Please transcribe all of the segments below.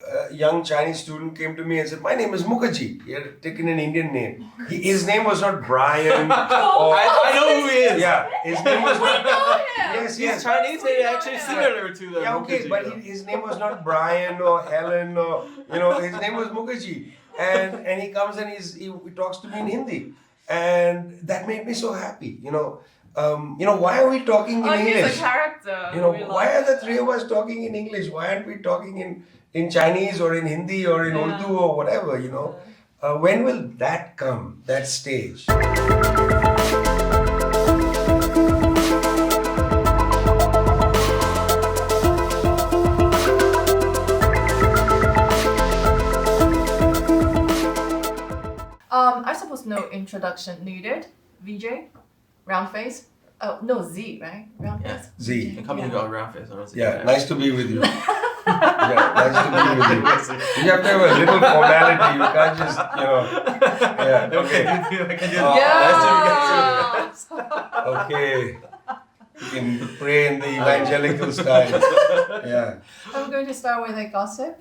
a young Chinese student came to me and said, "My name is Mukherjee." He had taken an Indian name. His name was not Brian. I know who he is. Yeah, his name was. We know him. Yes, He's yes. Chinese and actually Yeah. similar to the Yeah, okay, Mukherjee, but though. his name was not Brian or Helen or his name was Mukherjee, and he comes and he talks to me in Hindi, and that made me so happy. Why are we talking in He's English? a character. We Why love are the him. three of us talking in English? Why aren't we talking in Chinese or in Hindi or in Yeah. Urdu or whatever? When will that come? That stage? I suppose no introduction needed. Vijay, round face. Oh no, Z, right? Round Yeah. face. Z. The company Yeah. got around face. I don't see Yeah, that. nice to be with you. Yeah, nice to be with you. You have to have a little formality. You can't just, Yeah, okay. I can do Oh. Nice to meet you. Yeah. Okay. You can pray in the evangelical style. Yeah. I'm going to start with a gossip.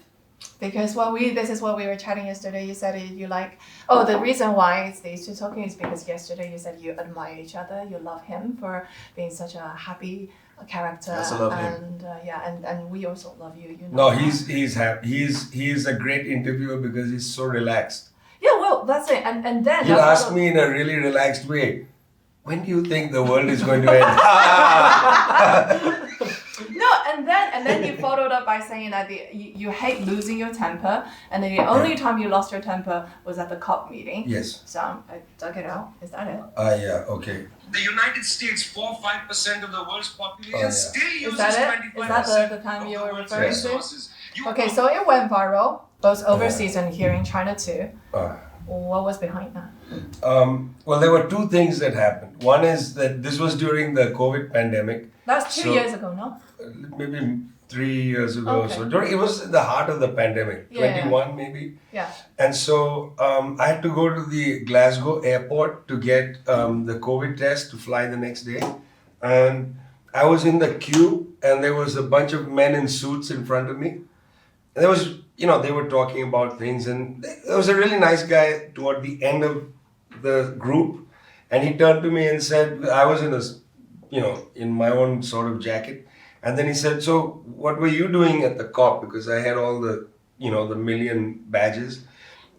Because this is what we were chatting yesterday. You said you like. Oh, the reason why it's these two talking is because yesterday you said you admire each other. You love him for being such a happy character. I also love him. And and we also love you. No, he's happy. He's a great interviewer because he's so relaxed. Yeah, well, that's it. And then He'll ask me in a really relaxed way, when do you think the world is going to end? No, and then you followed up by saying that you hate losing your temper, and then the only time you lost your temper was at the COP meeting. Yes. So I dug it out. Is that it? Yeah, okay. The United States, 4-5% of the world's population, still uses Is that it? Is that the time you were referring to? Okay, so it went viral, both overseas and here in China too. What was behind that? Well, there were two things that happened. One is that this was during the COVID pandemic. That's 2 years ago, no? Maybe 3 years ago. Okay. So it was in the heart of the pandemic, Yeah. 21 maybe. Yeah. And so I had to go to the Glasgow airport to get the COVID test to fly the next day. And I was in the queue and there was a bunch of men in suits in front of me. And there was, they were talking about things, and there was a really nice guy toward the end of the group. And he turned to me and said, I was in my own sort of jacket. And then he said, "So what were you doing at the COP?" Because I had all the, the million badges.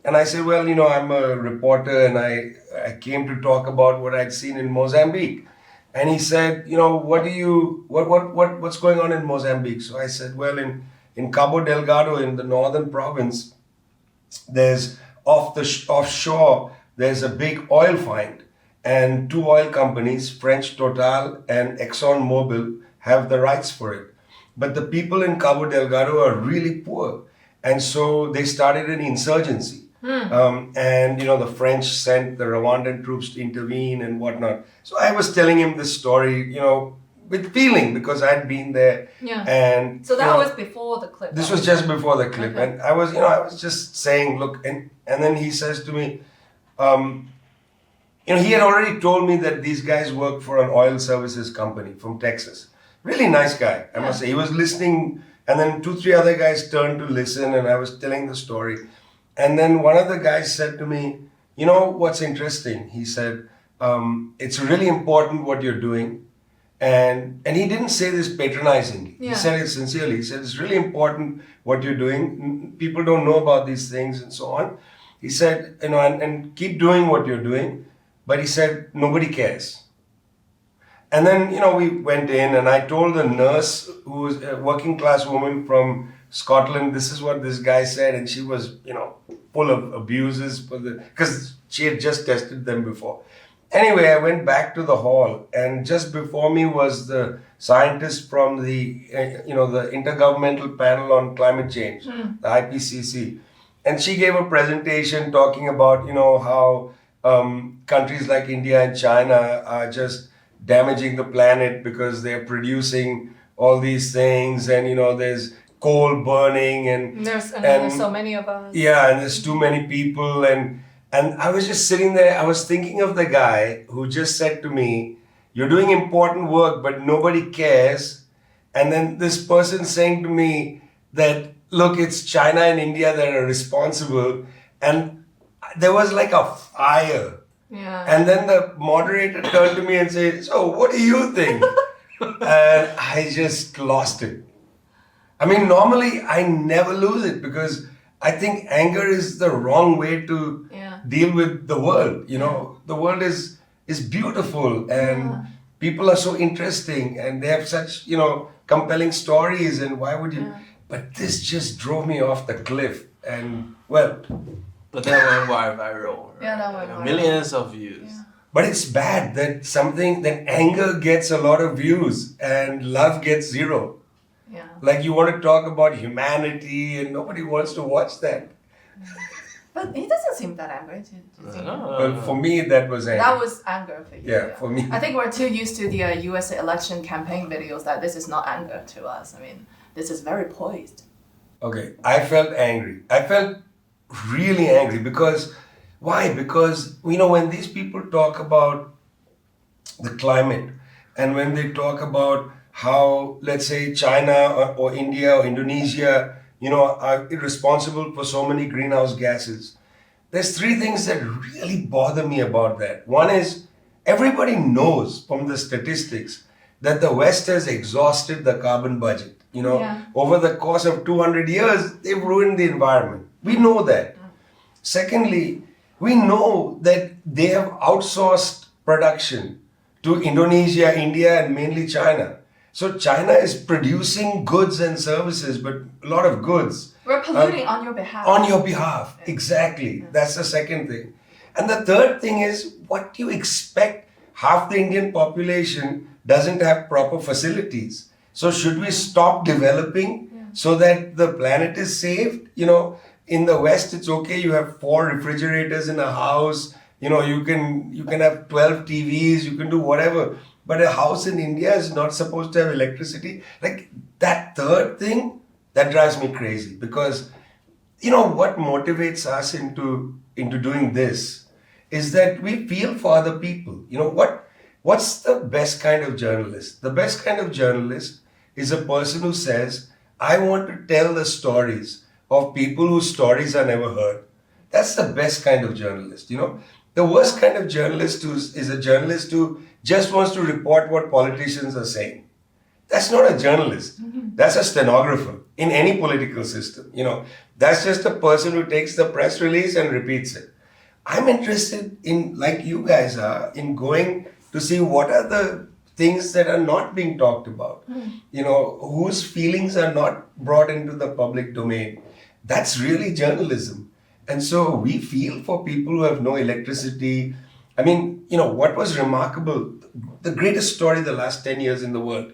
And I said, "Well, I'm a reporter and I came to talk about what I'd seen in Mozambique." And he said, what's going on in Mozambique? So I said, well, in Cabo Delgado, in the northern province, there's offshore, there's a big oil find. And two oil companies, French Total and Exxon Mobil, have the rights for it. But the people in Cabo Delgado are really poor. And so they started an insurgency. And the French sent the Rwandan troops to intervene and whatnot. So I was telling him this story, with feeling, because I'd been there. Yeah. And So that was before the clip. this was just before the clip. Okay. And I was just saying, look, and then he says to me, he had already told me that these guys work for an oil services company from Texas. Really nice guy, I must say. He was listening, and then 2-3 other guys turned to listen, and I was telling the story. And then one of the guys said to me, what's interesting? He said, it's really important what you're doing. And he didn't say this patronizingly. Yeah. He said it sincerely. He said, it's really important what you're doing. People don't know about these things and so on. He said, and keep doing what you're doing. But he said, nobody cares. And then, we went in and I told the nurse, who was a working class woman from Scotland, this is what this guy said. And she was, full of abuses because she had just tested them before. Anyway, I went back to the hall, and just before me was the scientist from the, the Intergovernmental Panel on Climate Change, the IPCC. And she gave a presentation talking about, how countries like India and China are just damaging the planet because they're producing all these things, and there's coal burning and there's so many of us. Yeah, and there's too many people, and I was just sitting there. I was thinking of the guy who just said to me, "You're doing important work, but nobody cares." And then this person saying to me that look, it's China and India that are responsible. And there was like a fire. Yeah. And then the moderator turned to me and said, so what do you think? And I just lost it. I mean, normally I never lose it because I think anger is the wrong way to Yeah. deal with the world. You know, the world is beautiful and people are so interesting and they have such, you know, compelling stories. And why would you? Yeah. But this just drove me off the cliff. And well, But that went viral. Yeah, that went viral. Millions of views. Yeah. but it's bad that anger gets a lot of views and love gets zero. Yeah. Like you want to talk about humanity and nobody wants to watch that. But he doesn't seem that angry. To think. Well, for me, that was anger. That was anger for you. Yeah, for me. I think we're too used to the U.S. election campaign videos that this is not anger to us. I mean, this is very poised. Okay, I felt angry. I felt really angry because, why? Because, you know, when these people talk about the climate and when they talk about how, let's say, China or India or Indonesia, you know, are responsible for so many greenhouse gases, there's three things that really bother me about that. One is everybody knows from the statistics that the West has exhausted the carbon budget. You know, Yeah. over the course of 200 years, they've ruined the environment. We know that. Secondly, we know that they have outsourced production to Indonesia, India, and mainly China. So China is producing goods and services, but a lot of goods. We're polluting on your behalf. On your behalf, exactly. That's the second thing. And the third thing is, what do you expect? Half the Indian population doesn't have proper facilities. So should we stop developing so that the planet is saved? You know, in the West, it's okay. You have 4 refrigerators in a house. You know, you can have 12 TVs. You can do whatever. But a house in India is not supposed to have electricity. Like that third thing, that drives me crazy because, you know, what motivates us into doing this is that we feel for other people. You know, what's the best kind of journalist? The best kind of journalist is a person who says, I want to tell the stories of people whose stories are never heard. That's the best kind of journalist, you know. The worst kind of journalist is a journalist who just wants to report what politicians are saying. That's not a journalist. That's a stenographer in any political system. You know, that's just a person who takes the press release and repeats it. I'm interested in, like you guys are, in going to see what are the things that are not being talked about. You know, whose feelings are not brought into the public domain. That's really journalism. And so we feel for people who have no electricity. I mean, you know, what was remarkable, the greatest story the last 10 years in the world,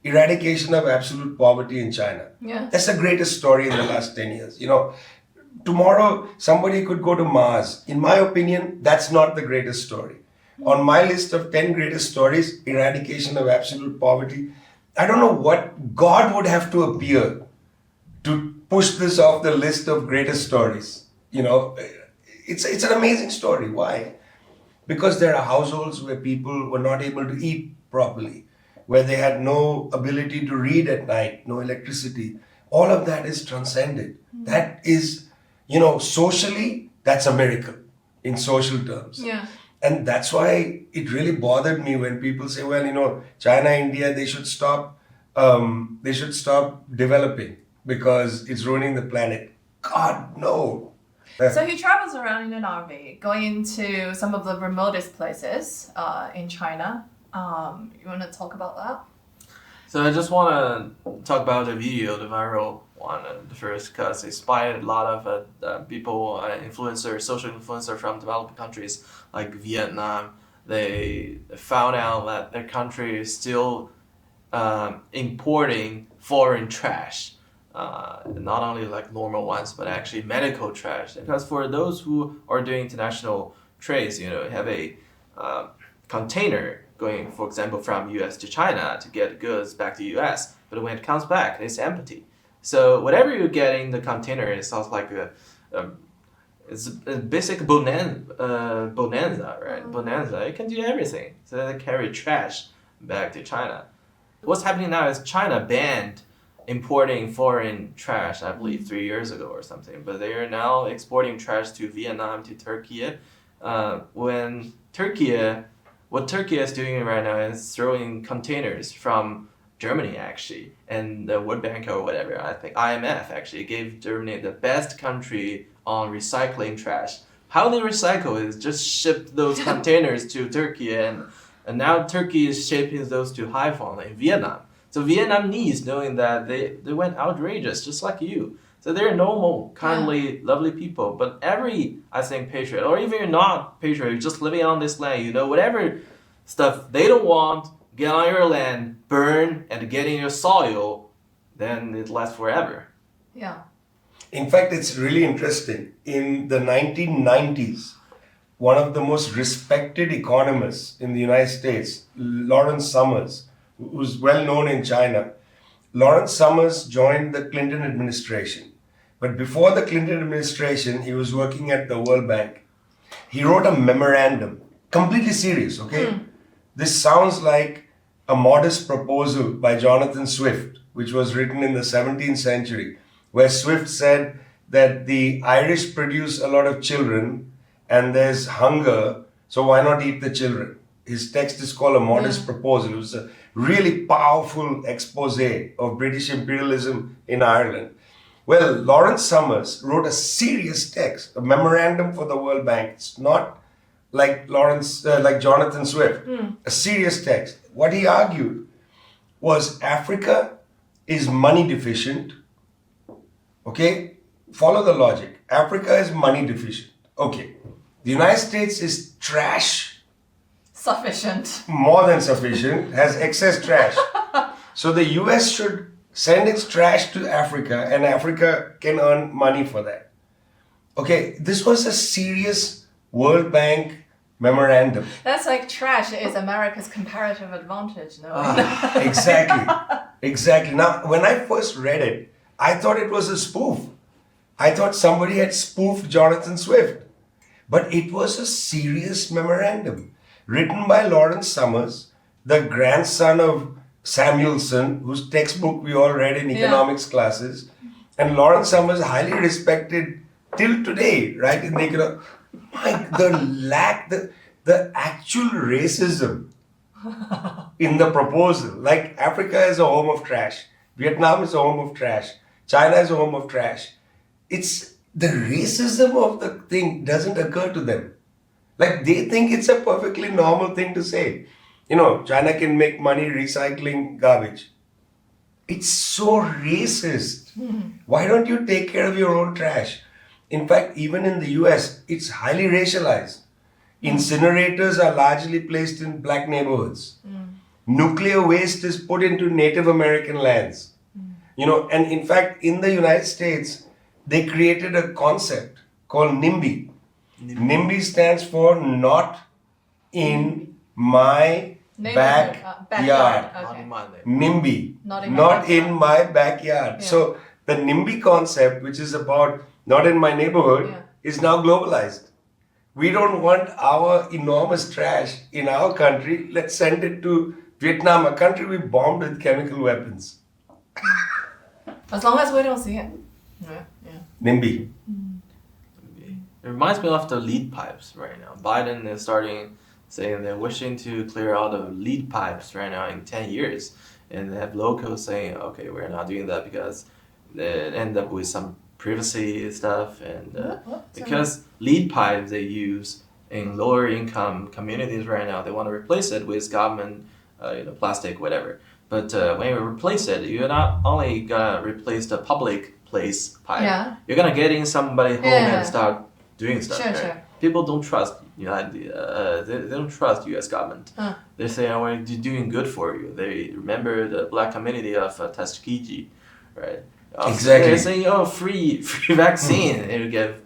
eradication of absolute poverty in China. Yeah. That's the greatest story in the last 10 years. You know, tomorrow somebody could go to Mars. In my opinion, that's not the greatest story. On my list of 10 greatest stories, eradication of absolute poverty, I don't know what God would have to appear to push this off the list of greatest stories. You know, it's an amazing story. Why? Because there are households where people were not able to eat properly, where they had no ability to read at night, no electricity. All of that is transcended. That is, you know, socially, that's a miracle in social terms. Yeah. And that's why it really bothered me when people say, well, you know, China, India, they should stop developing because it's ruining the planet. God, no. So he travels around in an RV, going into some of the remotest places in China. You want to talk about that? So I just want to talk about the video, the viral one, the first, because it inspired a lot of people, influencers, social influencers from developing countries like Vietnam. They found out that their country is still importing foreign trash. Not only like normal ones, but actually medical trash. Because for those who are doing international trades, you know, have a container going, for example, from US to China to get goods back to US, but when it comes back, it's empty. So whatever you get in the container, it sounds like it's a basic bonanza, right? Bonanza. You can do everything. So they carry trash back to China. What's happening now is China banned importing foreign trash, I believe 3 years ago or something. But they are now exporting trash to Vietnam, to Turkey. What Turkey is doing right now is throwing containers from Germany actually, and the World Bank or whatever, I think IMF actually gave Germany the best country on recycling trash. How they recycle is just ship those containers to Turkey, and now Turkey is shipping those to Haiphong in Vietnam. So Vietnamese, knowing that they went outrageous, just like you. So they're normal, kindly, lovely people. But every, I think, patriot, or even you're not patriot, you're just living on this land, whatever stuff they don't want, get on your land, burn, and get in your soil, then it lasts forever. Yeah. In fact, it's really interesting. In the 1990s, one of the most respected economists in the United States, Lawrence Summers, who's well known in China, Lawrence Summers joined the Clinton administration. But before the Clinton administration, he was working at the World Bank. He wrote a memorandum, completely serious, okay? This sounds like a modest proposal by Jonathan Swift, which was written in the 17th century, where Swift said that the Irish produce a lot of children and there's hunger, so why not eat the children? His text is called A Modest Proposal. It was a really powerful expose of British imperialism in Ireland. Well, Lawrence Summers wrote a serious text, a memorandum for the World Bank. It's not like Jonathan Swift, a serious text. What he argued was Africa is money deficient. Okay, follow the logic. Africa is money deficient. Okay, the United States is trash. Sufficient. More than sufficient, has excess trash. So the US should send its trash to Africa and Africa can earn money for that. Okay, this was a serious World Bank memorandum. That's like trash is America's comparative advantage, no? Exactly. Now, when I first read it, I thought it was a spoof. I thought somebody had spoofed Jonathan Swift. But it was a serious memorandum written by Lawrence Summers, the grandson of Samuelson, whose textbook we all read in economics classes. And Lawrence Summers, highly respected till today, right? In the the actual racism in the proposal. Like Africa is a home of trash. Vietnam is a home of trash. China is a home of trash. It's the racism of the thing doesn't occur to them. Like they think it's a perfectly normal thing to say. China can make money recycling garbage. It's so racist. Why don't you take care of your own trash? In fact, even in the US, it's highly racialized. Incinerators are largely placed in black neighborhoods. Nuclear waste is put into Native American lands. And in fact, in the United States, they created a concept called NIMBY. NIMBY stands for not in my backyard. Okay. NIMBY, not in my backyard. Yeah. So the NIMBY concept, which is about not in my neighborhood, is now globalized. We don't want our enormous trash in our country. Let's send it to Vietnam, a country we bombed with chemical weapons. As long as we don't see it. Yeah. NIMBY. It reminds me of the lead pipes right now. Biden is saying they're wishing to clear all the lead pipes right now in 10 years. And they have locals saying, okay, we're not doing that because they end up with some privacy stuff. And because lead pipes they use in lower income communities right now, they want to replace it with government, plastic, whatever. But when you replace it, you're not only gonna replace the public place pipe, you're gonna get in somebody's home and start doing stuff. Sure. People don't trust they don't trust U.S. government. They say, "Oh, we're doing good for you." They remember the black community of Tuskegee, right? Exactly. They're saying, "Oh, free vaccine," and you give,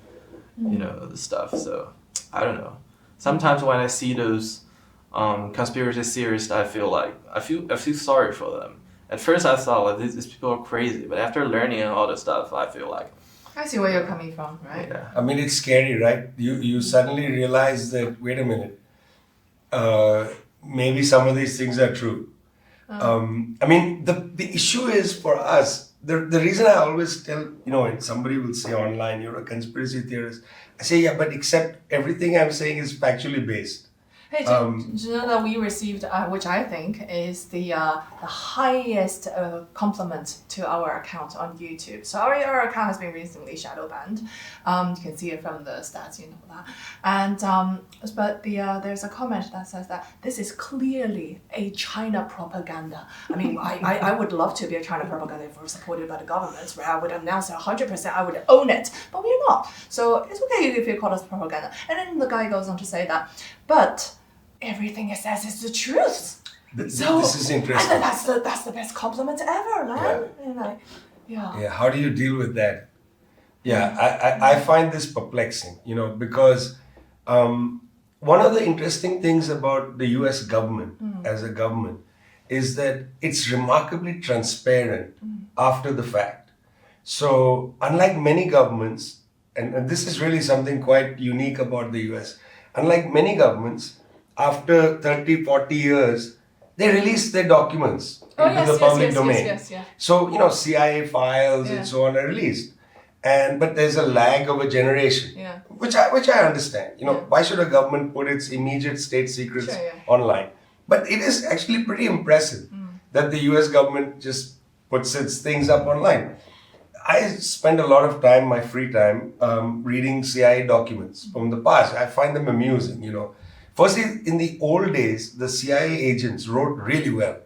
the stuff. So I don't know. Sometimes when I see those conspiracy theorists, I feel sorry for them. At first, I thought these people are crazy, but after learning all the stuff, I feel like I see where you're coming from, right? yeah. I mean, it's scary, right? You suddenly realize that, wait a minute, maybe some of these things are true. I mean, the issue is for us, the reason I always tell, when somebody will say online, you're a conspiracy theorist, I say, yeah, but except everything I'm saying is factually based. Hey, do you know that we received, which I think is the highest compliment to our account on YouTube. So our account has been recently shadow banned. You can see it from the stats, you know that. And but there's a comment that says that this is clearly a China propaganda. I mean, I would love to be a China propaganda if we're supported by the government, where I would announce it 100%, I would own it. But we're not. So it's okay if you call us propaganda. And then the guy goes on to say that, but everything it says is the truth. So This is interesting. And that's the best compliment ever, man. Yeah. Yeah. How do you deal with that? Yeah, I find this perplexing, because one of the interesting things about the US government as a government is that it's remarkably transparent after the fact. So unlike many governments, and this is really something quite unique about the US, unlike many governments, after 30, 40 years, they release their documents into the public domain. Yes. So, CIA files and so on are released. But there's a lag of a generation, which I understand. Why should a government put its immediate state secrets online? But it is actually pretty impressive that the US government just puts its things up online. I spend a lot of time, my free time, reading CIA documents from the past. I find them amusing, Firstly, in the old days, the CIA agents wrote really well.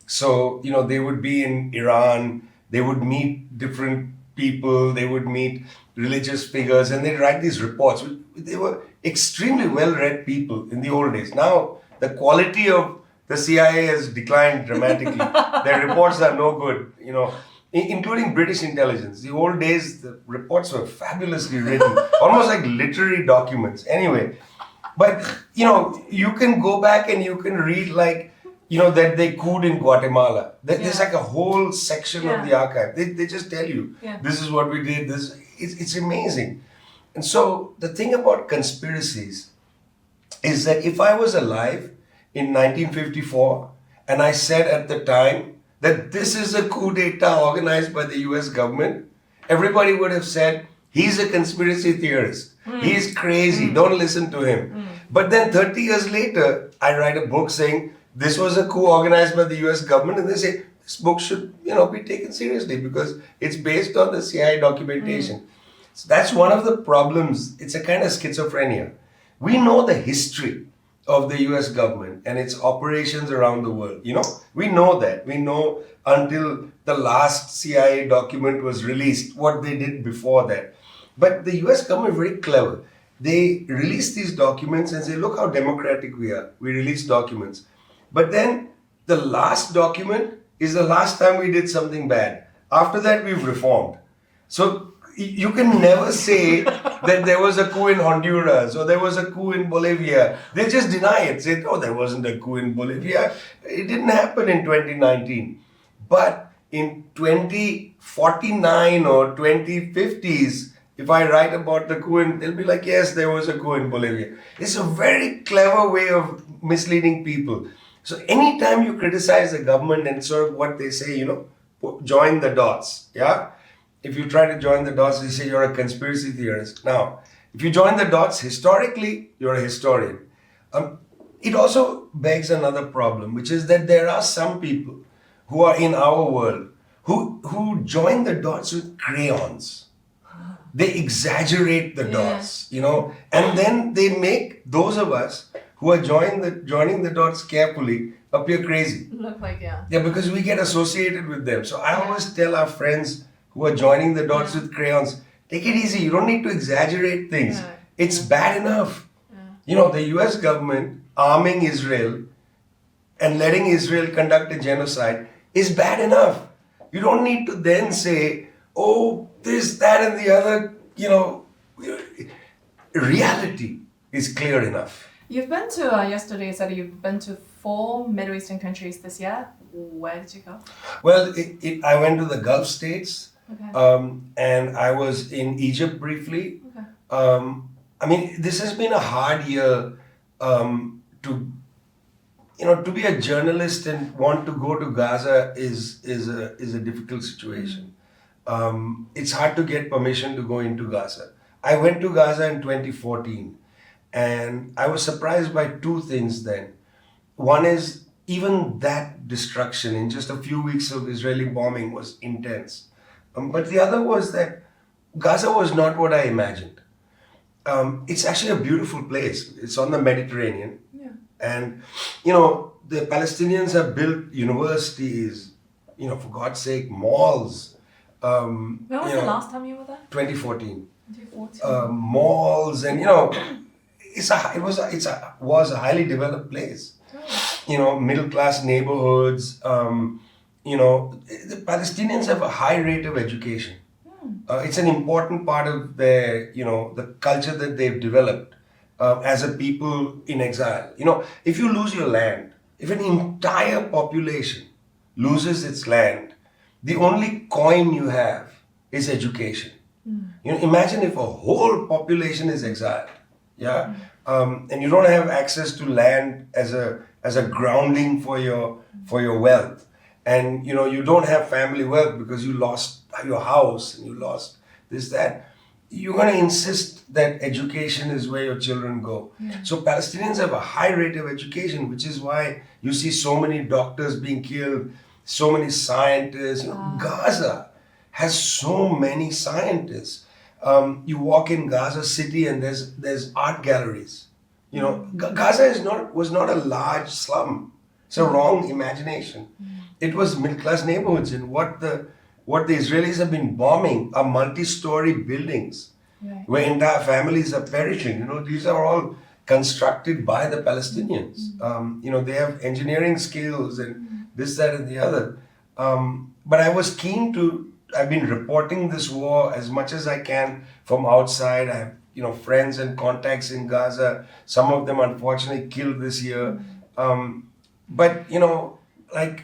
So, they would be in Iran, they would meet different people, they would meet religious figures, and they'd write these reports. They were extremely well-read people in the old days. Now, the quality of the CIA has declined dramatically. Their reports are no good, including British intelligence. The old days, the reports were fabulously written, almost like literary documents. Anyway, but, you can go back and you can read that they couped in Guatemala. There's like a whole section of the archive. They just tell you, this is what we did. It's amazing. And so the thing about conspiracies is that if I was alive in 1954 and I said at the time that this is a coup d'etat organized by the US government, everybody would have said, he's a conspiracy theorist. He's crazy. Don't listen to him. But then 30 years later, I write a book saying this was a coup organized by the US government, and they say this book should, be taken seriously because it's based on the CIA documentation. So that's one of the problems. It's a kind of schizophrenia. We know the history of the US government and its operations around the world. We know that. We know until the last CIA document was released, what they did before that. But the US government is very clever. They release these documents and say, look how democratic we are. We release documents. But then the last document is the last time we did something bad. After that, we've reformed. So you can never say that there was a coup in Honduras or there was a coup in Bolivia. They just deny it. Say, oh, there wasn't a coup in Bolivia. It didn't happen in 2019. But in 2049 or 2050s, if I write about the coup, they'll be like, yes, there was a coup in Bolivia. It's a very clever way of misleading people. So anytime you criticize the government and sort of what they say, join the dots, yeah? If you try to join the dots, they say you're a conspiracy theorist. Now, if you join the dots, historically, you're a historian. It also begs another problem, which is that there are some people who are in our world who join the dots with crayons. They exaggerate the dots, and then they make those of us who are joining the dots carefully appear crazy. Look like, Yeah, because we get associated with them. So I always tell our friends who are joining the dots with crayons, take it easy. You don't need to exaggerate things. It's bad enough. The US government arming Israel and letting Israel conduct a genocide is bad enough. You don't need to then say, oh, this, that, and the other, reality is clear enough. You've been to, yesterday you said you've been to 4 Middle Eastern countries this year. Where did you go? Well, I went to the Gulf states, Okay. and I was in Egypt briefly. Okay. This has been a hard year to be a journalist and want to go to Gaza is a difficult situation. it's hard to get permission to go into Gaza. I went to Gaza in 2014, and I was surprised by two things then. One is even that destruction in just a few weeks of Israeli bombing was intense. But the other was that Gaza was not what I imagined. It's actually a beautiful place. It's on the Mediterranean. Yeah. And, you know, the Palestinians have built universities, you know, for God's sake, malls. When was you the know, last time you were there? 2014. 2014. Malls, and, you know, was a highly developed place. You know, middle class neighborhoods. You know, the Palestinians have a high rate of education. It's an important part of their, you know, the culture that they've developed as a people in exile. You know, if you lose your land, if an entire population loses its land, the only coin you have is education. You know, imagine if a whole population is exiled, yeah, and you don't have access to land as a grounding for your wealth, and you know you don't have family wealth because you lost your house and you lost this that. You're going to insist that education is where your children go. So Palestinians have a high rate of education, which is why you see so many doctors being killed, so many scientists. You know, Gaza has so many scientists. You walk in Gaza City and there's art galleries. You know, Gaza was not a large slum. It's a wrong imagination. It was middle class neighborhoods, and what the Israelis have been bombing are multi-story buildings where entire families are perishing. You know, these are all constructed by the Palestinians. You know, they have engineering skills and this, that, and the other. But I was keen to. I've been reporting this war as much as I can from outside. I have, you know, friends and contacts in Gaza. Some of them unfortunately killed this year. But you know, like,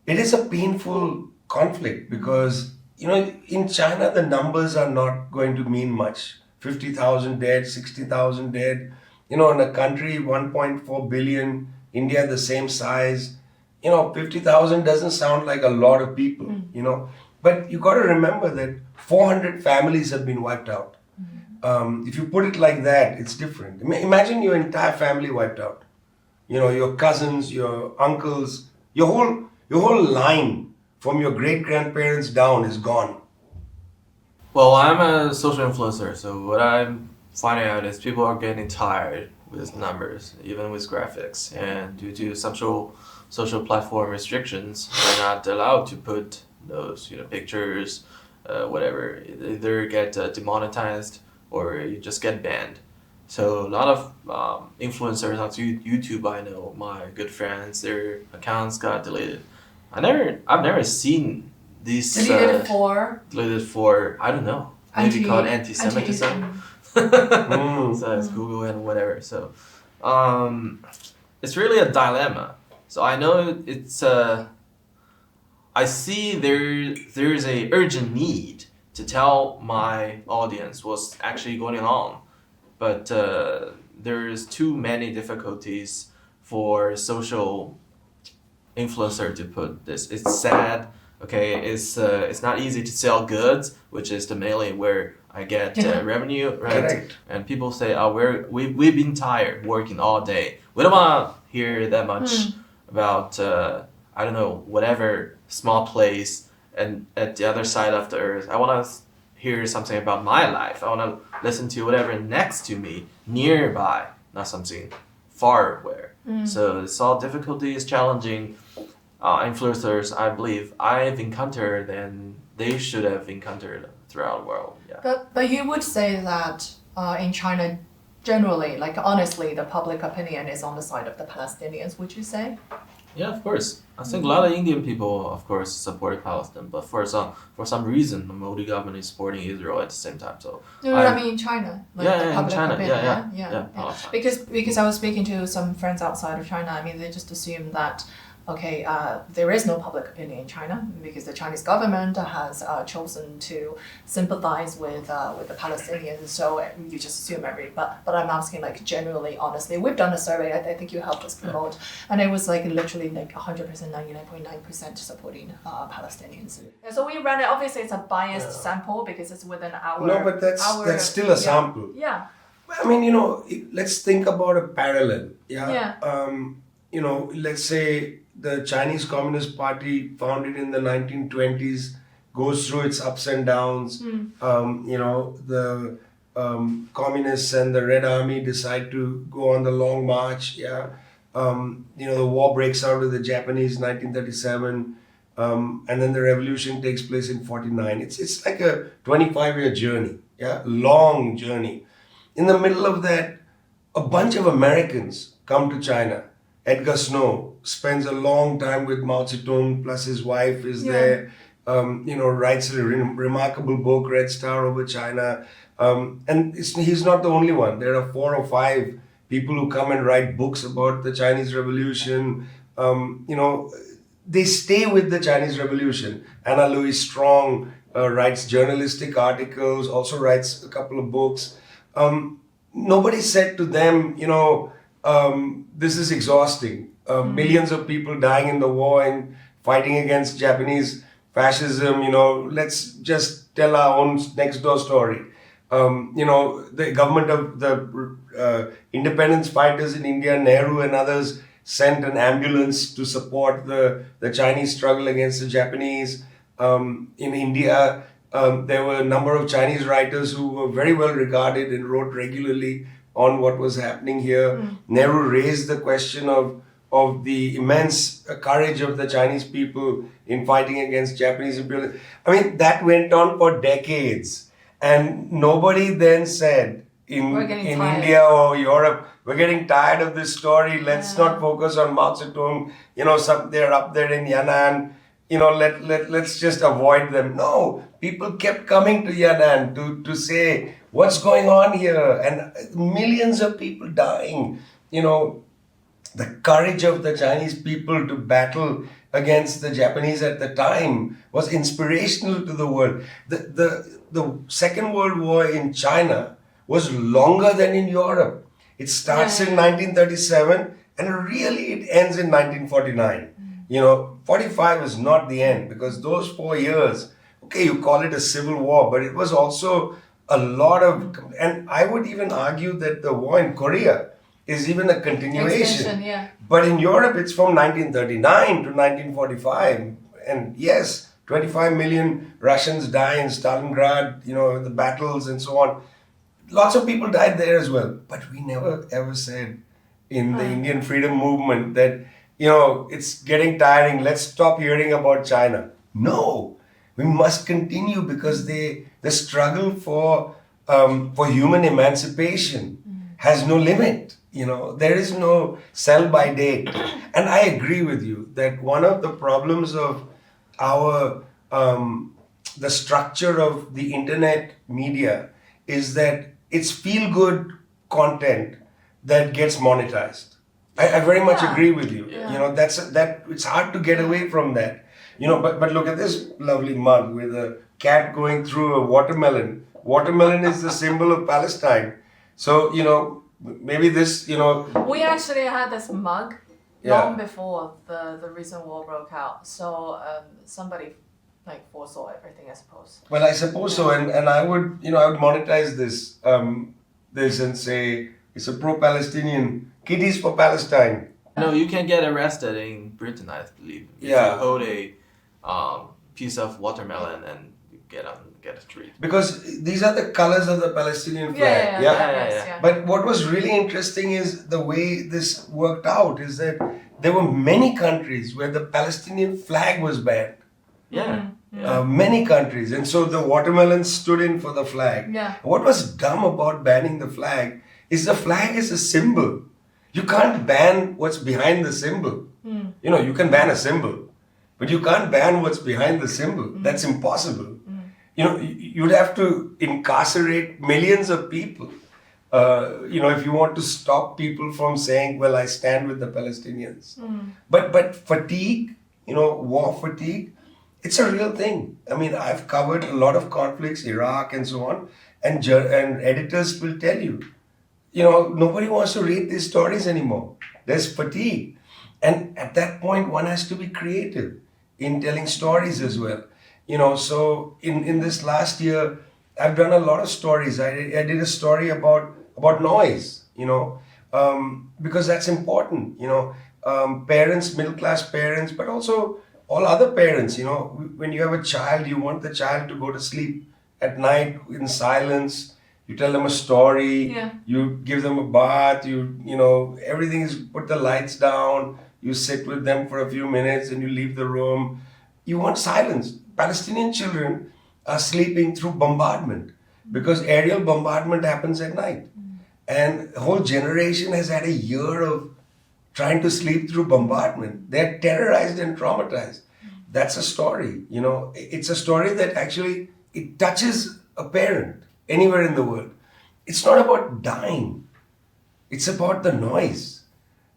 it is a painful conflict because, you know, in China the numbers are not going to mean much. 50,000 dead, 60,000 dead. You know, in a country 1.4 billion, India the same size. You know, 50,000 doesn't sound like a lot of people, you know. But you got to remember that 400 families have been wiped out. If you put it like that, it's different. Imagine your entire family wiped out. You know, your cousins, your uncles, your whole line from your great-grandparents down is gone. Well, I'm a social influencer, so what I'm finding out is people are getting tired with numbers, even with graphics, and due to social platform restrictions, they're not allowed to put those, you know, pictures, whatever. Either get demonetized or you just get banned. So a lot of influencers on YouTube, I know, my good friends, their accounts got deleted. I've never seen these Deleted for I don't know, maybe called anti-Semitism. So it's Google and whatever. So it's really a dilemma. So I know it's I see there's a urgent need to tell my audience what's actually going on, but there's too many difficulties for social influencer to put this. It's sad. Okay, it's not easy to sell goods, which is the mainly where I get revenue, right? Correct. And people say, "Oh, we've been tired working all day. We don't want to hear that much about I don't know, whatever small place and at the other side of the earth. I want to hear something about my life. I want to listen to whatever next to me, nearby, not something far away." So it's all difficulties, challenging influencers, I believe I've encountered and they should have encountered throughout the world. Yeah. But you would say that in China, generally, like honestly, the public opinion is on the side of the Palestinians, would you say? Yeah, of course. I think a lot of Indian people, of course, support Palestine, but for some reason, the Modi government is supporting Israel at the same time. So No, I mean in China. Like the in public China. opinion, Yeah. Because I was speaking to some friends outside of China. I mean, they just assume that okay, there is no public opinion in China because the Chinese government has chosen to sympathize with the Palestinians. So you just assume but I'm asking like generally, honestly, we've done a survey. I think you helped us promote, and it was like literally like 100%, 99.9% supporting Palestinians. And so we ran it. Obviously, it's a biased sample because it's within our. No, but that's still a sample. Yeah. I mean, let's think about a parallel. Yeah. Let's say the Chinese Communist Party, founded in the 1920s, goes through its ups and downs. The communists and the Red Army decide to go on the long march. The war breaks out with the Japanese, 1937. And then the revolution takes place in 49. It's like a 25-year journey. Long journey. In the middle of that, a bunch of Americans come to China. Edgar Snow spends a long time with Mao Zedong, plus his wife is there. Writes a remarkable book, Red Star Over China. And he's not the only one. There are 4 or 5 people who come and write books about the Chinese Revolution. They stay with the Chinese Revolution. Anna Louise Strong writes journalistic articles, also writes a couple of books. Nobody said to them, this is exhausting. Millions of people dying in the war and fighting against Japanese fascism. Let's just tell our own next door story. The government of the independence fighters in India, Nehru and others, sent an ambulance to support the Chinese struggle against the Japanese. In India, there were a number of Chinese writers who were very well regarded and wrote regularly on what was happening here. Nehru raised the question of the immense courage of the Chinese people in fighting against Japanese imperialism. I mean, that went on for decades. And nobody then said in India or Europe, we're getting tired of this story. Let's not focus on Mao Zedong. They're up there in Yan'an. Let's just avoid them. No, people kept coming to Yan'an to say, what's going on here? And millions of people dying. The courage of the Chinese people to battle against the Japanese at the time was inspirational to the world. The Second World War in China was longer than in Europe. It starts in 1937 and really it ends in 1949. 45 is not the end because those 4 years, okay, you call it a civil war, but it was also a lot of, and I would even argue that the war in Korea is even a continuation. But in Europe, it's from 1939 to 1945. And yes, 25 million Russians die in Stalingrad, the battles and so on. Lots of people died there as well. But we never ever said in the Indian freedom movement that, it's getting tiring. Let's stop hearing about China. No, we must continue because the struggle for human emancipation has no limit. There is no sell by date. And I agree with you that one of the problems of the structure of the internet media is that it's feel-good content that gets monetized. I very much agree with you. It's hard to get away from that. But look at this lovely mug with a cat going through a watermelon. Watermelon is the symbol of Palestine. So, maybe this, We actually had this mug long before the recent war broke out. So somebody foresaw everything, I suppose. Well, I suppose so, and I would monetize this and say it's a pro-Palestinian kitties for Palestine. No, you can get arrested in Britain, I believe. If you hold a piece of watermelon and you get a treat. Because these are the colors of the Palestinian flag. Yeah. But what was really interesting is the way this worked out is that there were many countries where the Palestinian flag was banned. Many countries. And so the watermelon stood in for the flag. What was dumb about banning the flag is a symbol. You can't ban what's behind the symbol. You can ban a symbol, but you can't ban what's behind the symbol. That's impossible. You'd have to incarcerate millions of people If you want to stop people from saying, well, I stand with the Palestinians. But fatigue, war fatigue, it's a real thing. I mean, I've covered a lot of conflicts, Iraq and so on, and editors will tell you, nobody wants to read these stories anymore. There's fatigue. And at that point, one has to be creative in telling stories as well. So in this last year, I've done a lot of stories. I did a story about noise, because that's important. Parents, middle class parents, but also all other parents. When you have a child, you want the child to go to sleep at night in silence. You tell them a story. Yeah. You give them a bath. Everything is, put the lights down. You sit with them for a few minutes and you leave the room. You want silence. Palestinian children are sleeping through bombardment because aerial bombardment happens at night. And a whole generation has had a year of trying to sleep through bombardment. They're terrorized and traumatized. That's a story. It's a story that actually, it touches a parent anywhere in the world. It's not about dying. It's about the noise.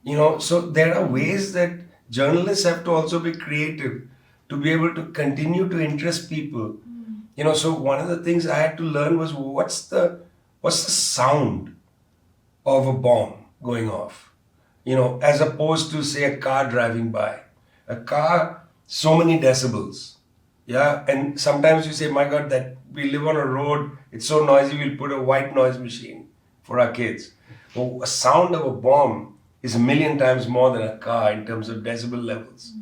So there are ways that journalists have to also be creative to be able to continue to interest people. So one of the things I had to learn was what's the sound of a bomb going off, as opposed to say a car driving by. A car, so many decibels. Yeah, and sometimes you say, my God, that we live on a road, it's so noisy, we'll put a white noise machine for our kids. Well, a sound of a bomb is 1,000,000 times more than a car in terms of decibel levels.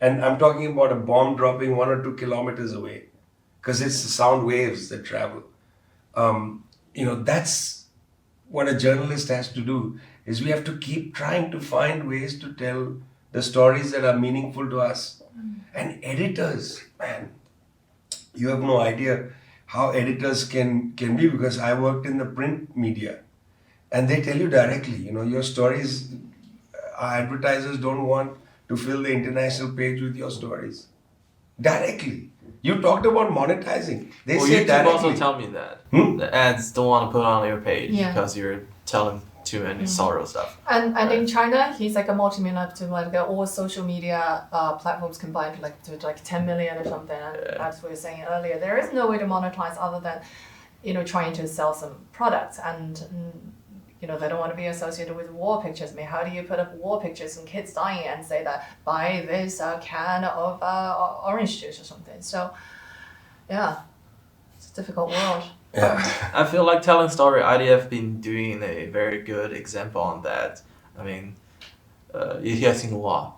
And I'm talking about a bomb dropping 1 or 2 kilometers away, because it's the sound waves that travel. That's what a journalist has to do, is we have to keep trying to find ways to tell the stories that are meaningful to us. And editors, man, you have no idea how editors can be, because I worked in the print media and they tell you directly, your stories, advertisers don't want to fill the international page with your stories. Directly. You talked about monetizing. They say YouTube directly. also tell me that the ads don't want to put on your page because you're telling too many sorrow stuff. And in China, he's like a multi-million to like all social media platforms combined to 10 million or something. And as we were saying earlier, there is no way to monetize other than trying to sell some products. And they don't want to be associated with war pictures. I mean, how do you put up war pictures and kids dying and say that buy this can of orange juice or something? So, yeah, it's a difficult world. Yeah. I feel like telling story, IDF been doing a very good example on that. I mean, Xinhua,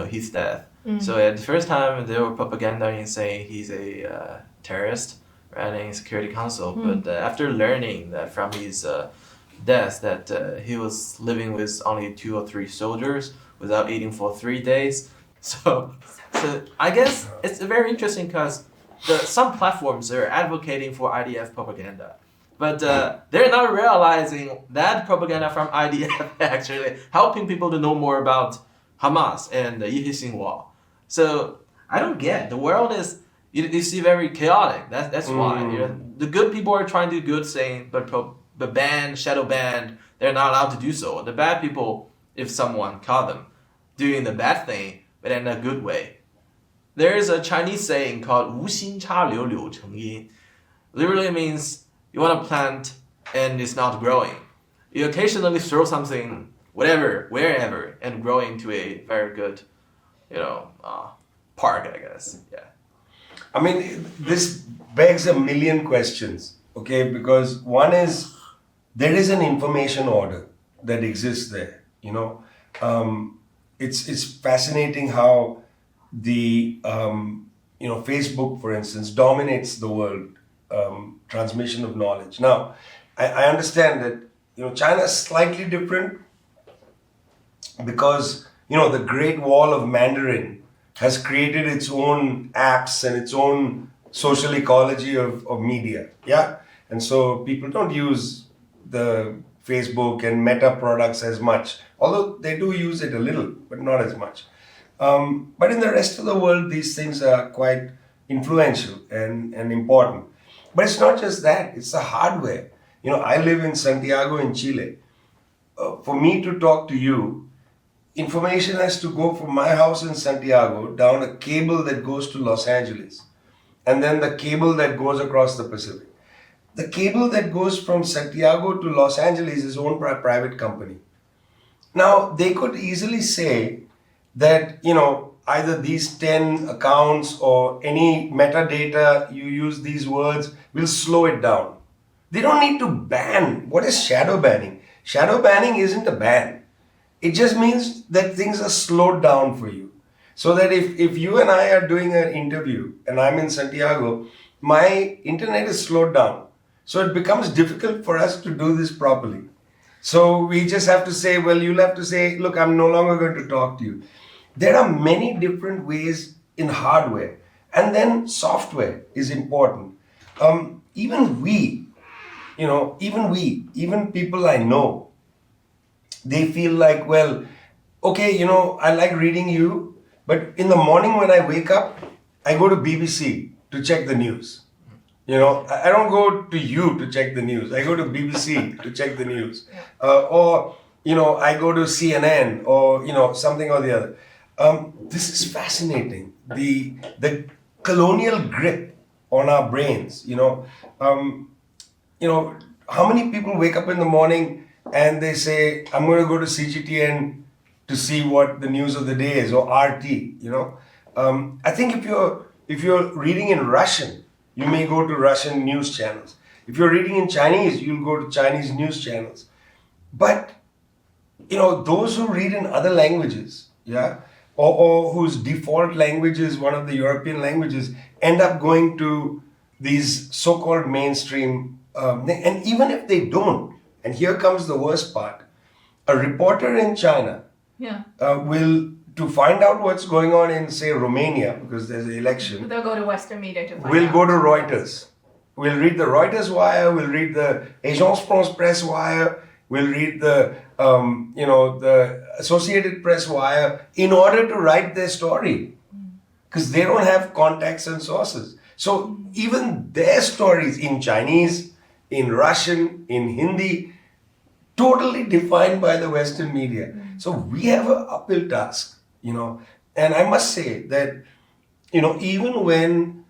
his death. So at the first time, there were propaganda in saying he's a terrorist, right, in Security Council. But after learning that from his death, that he was living with only 2 or 3 soldiers without eating for 3 days. So I guess it's very interesting because some platforms are advocating for IDF propaganda, but they're not realizing that propaganda from IDF actually helping people to know more about Hamas and Xinhua. So I don't get, the world is, you see, very chaotic. That's why the good people are trying to do good thing, but shadow banned, they're not allowed to do so. The bad people, if someone caught them doing the bad thing, but in a good way. There is a Chinese saying called 无心插柳柳成荫. Literally means you want to plant and it's not growing. You occasionally throw something, whatever, wherever, and grow into a very good, park, I guess. Yeah. I mean, this begs 1,000,000 questions, okay? Because one is, there is an information order that exists there, It's fascinating how the Facebook, for instance, dominates the world transmission of knowledge. Now, I understand that China is slightly different because the Great Wall of Mandarin has created its own apps and its own social ecology of media. Yeah, and so people don't use the Facebook and Meta products as much, although they do use it a little, but not as much. But in the rest of the world, these things are quite influential and important. But it's not just that, it's the hardware. I live in Santiago in Chile. For me to talk to you, information has to go from my house in Santiago down a cable that goes to Los Angeles, and then the cable that goes across the Pacific. The cable that goes from Santiago to Los Angeles is owned by a private company. Now, they could easily say that, either these 10 accounts or any metadata you use these words will slow it down. They don't need to ban. What is shadow banning? Shadow banning isn't a ban. It just means that things are slowed down for you. So that if you and I are doing an interview and I'm in Santiago, my internet is slowed down. So it becomes difficult for us to do this properly. So we just have to say, well, you'll have to say, look, I'm no longer going to talk to you. There are many different ways in hardware. And then software is important. Even people I know, they feel like, well, okay, I like reading you, but in the morning when I wake up, I go to BBC to check the news. I don't go to you to check the news. I go to BBC to check the news. Or I go to CNN or, something or the other. This is fascinating. The colonial grip on our brains, how many people wake up in the morning and they say, I'm going to go to CGTN to see what the news of the day is, or RT, I think if you're reading in Russian, you may go to Russian news channels. If you're reading in Chinese, you'll go to Chinese news channels. But, those who read in other languages, or whose default language is one of the European languages, end up going to these so-called mainstream, and even if they don't, and here comes the worst part, a reporter in China will, to find out what's going on in, say, Romania, because there's an election, They'll go to Western media to find we'll out. go to Reuters. We'll read the Reuters wire, we'll read the Agence France Presse wire, we'll read the Associated Press wire in order to write their story. Because they don't have contacts and sources. So even their stories in Chinese, in Russian, in Hindi, totally defined by the Western media. So we have an uphill task, And I must say that, even when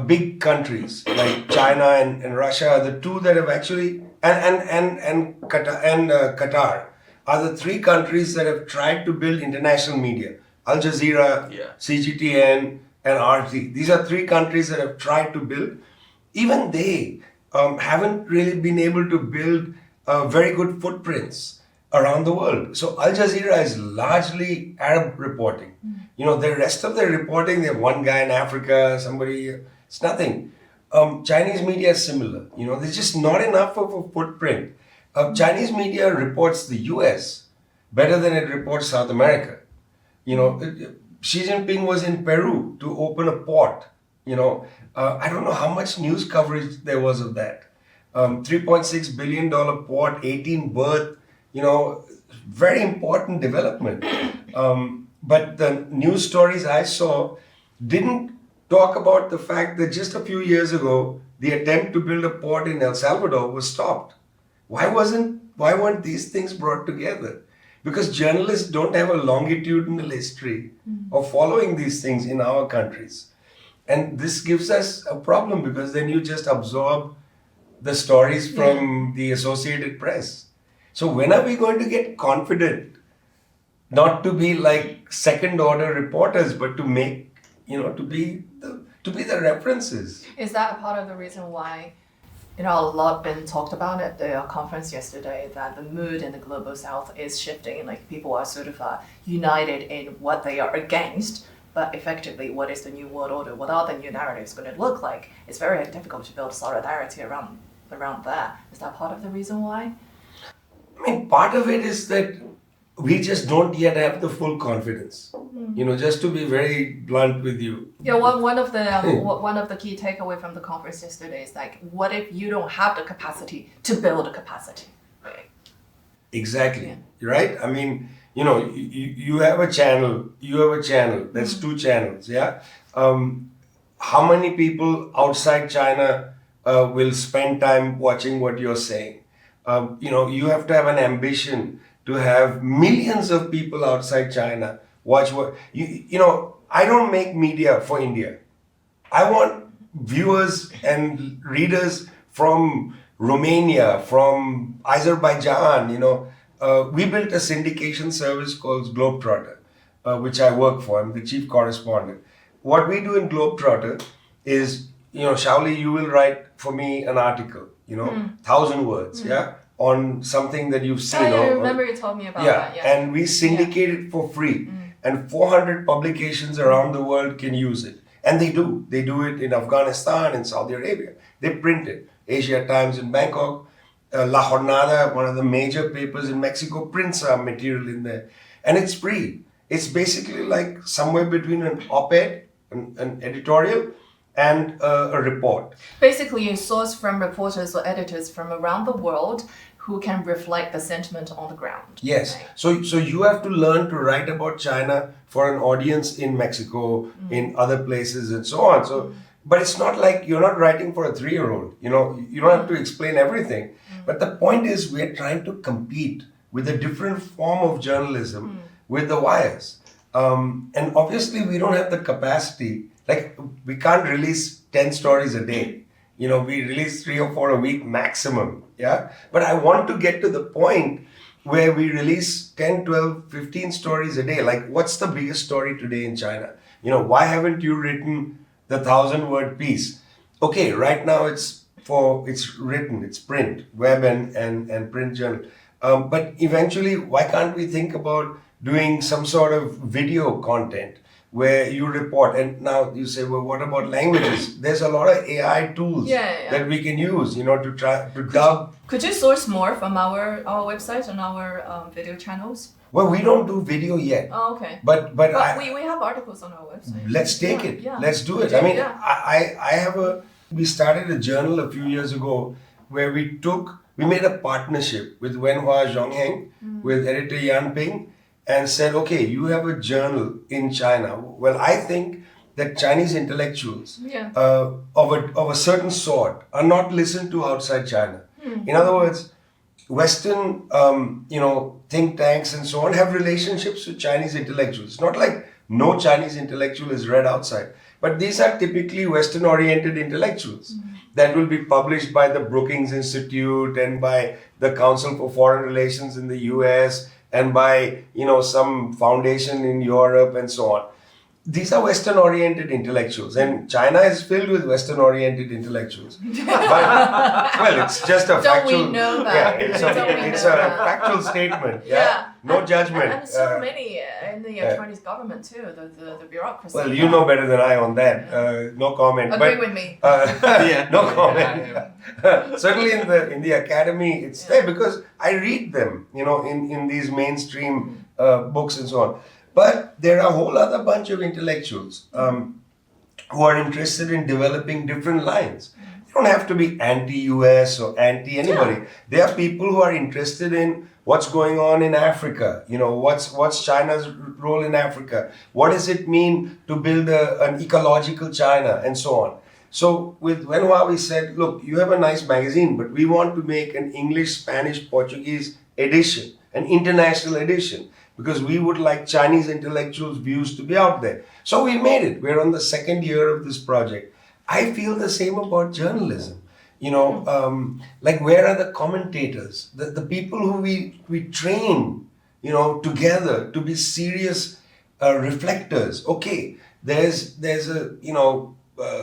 big countries like China and Russia are the two that have actually, and Qatar are the three countries that have tried to build international media. Al Jazeera, CGTN, and RT. These are three countries that have tried to build. Even they haven't really been able to build very good footprints around the world. So Al Jazeera is largely Arab reporting. The rest of their reporting, they have one guy in Africa, somebody, it's nothing. Chinese media is similar. There's just not enough of a footprint. Chinese media reports the US better than it reports South America. Xi Jinping was in Peru to open a port. I don't know how much news coverage there was of that. $3.6 billion port, 18 berth, very important development. But the news stories I saw didn't talk about the fact that just a few years ago, the attempt to build a port in El Salvador was stopped. Why weren't these things brought together? Because journalists don't have a longitudinal history of following these things in our countries. And this gives us a problem because then you just absorb the stories from the Associated Press. So when are we going to get confident not to be like second order reporters, but to make, to be the references? Is that part of the reason why, a lot been talked about at the conference yesterday, that the mood in the global south is shifting, like people are sort of united in what they are against, but effectively what is the new world order, what are the new narratives going to look like? It's very difficult to build solidarity around that. Is that part of the reason why? Part of it is that we just don't yet have the full confidence. Just to be very blunt with you. Yeah, one of the key takeaway from the conference yesterday is like, what if you don't have the capacity to build a capacity? Right? Exactly. Right? You have a channel. That's two channels. Yeah. How many people outside China will spend time watching what you're saying. You have to have an ambition to have millions of people outside China watch what I don't make media for India. I want viewers and readers from Romania, from Azerbaijan. We built a syndication service called Globetrotter, which I work for. I'm the chief correspondent. What we do in Globetrotter is, Shaoli, you will write for me an article, 1,000 words, on something that you've seen. I remember you told me about that. Yeah, and we syndicate it for free. And 400 publications around the world can use it. And they do. They do it in Afghanistan, in Saudi Arabia. They print it. Asia Times in Bangkok, La Jornada, one of the major papers in Mexico, prints our material in there. And it's free. It's basically like somewhere between an op-ed, an editorial, and a report. Basically, you source from reporters or editors from around the world who can reflect the sentiment on the ground. Yes. Right? So you have to learn to write about China for an audience in Mexico, in other places, and so on. So, but it's not like you're not writing for a 3-year-old. You don't have to explain everything. But the point is, we're trying to compete with a different form of journalism with the wires. And obviously, we don't have the capacity. Like, we can't release 10 stories a day. We release 3 or 4 a week maximum. Yeah. But I want to get to the point where we release 10, 12, 15 stories a day. Like, what's the biggest story today in China? Why haven't you written the 1,000-word piece? Okay, right now it's written, it's print, web and print journal. But eventually, why can't we think about doing some sort of video content where you report? And now you say, well, what about languages? There's a lot of AI tools that we can use, to try to dub. Could you source more from our website and our video channels? Well, we don't do video yet. Oh, okay. But we have articles on our website. Let's take it. Yeah. Let's do it. I mean, we started a journal a few years ago where we made a partnership with Wenhua Zhongheng, with editor Yan Ping, and said, okay, you have a journal in China. Well, I think that Chinese intellectuals of a certain sort are not listened to outside China. In other words, Western, think tanks and so on have relationships with Chinese intellectuals. It's not like no Chinese intellectual is read outside. But these are typically Western-oriented intellectuals that will be published by the Brookings Institute and by the Council for Foreign Relations in the US and by, some foundation in Europe and so on. These are Western-oriented intellectuals, and China is filled with Western-oriented intellectuals. But, it's just a factual. Don't we know that? Yeah, it's a factual statement. Yeah, no judgment. And so many in the Chinese government too, the bureaucracy. Well, you know better than I on that. No comment. Agree with me. No comment. Certainly in the academy, it's there because I read them. In these mainstream books and so on. But there are a whole other bunch of intellectuals who are interested in developing different lines. They don't have to be anti-US or anti-anybody. Yeah. There are people who are interested in what's going on in Africa. What's China's role in Africa? What does it mean to build an ecological China and so on? So with Wenhua, we said, look, you have a nice magazine, but we want to make an English, Spanish, Portuguese edition, an international edition, because we would like Chinese intellectuals' views to be out there. So we made it. We're on the 2nd year of this project. I feel the same about journalism. Like, where are the commentators, the people who we train, together to be serious reflectors? Okay, there's a,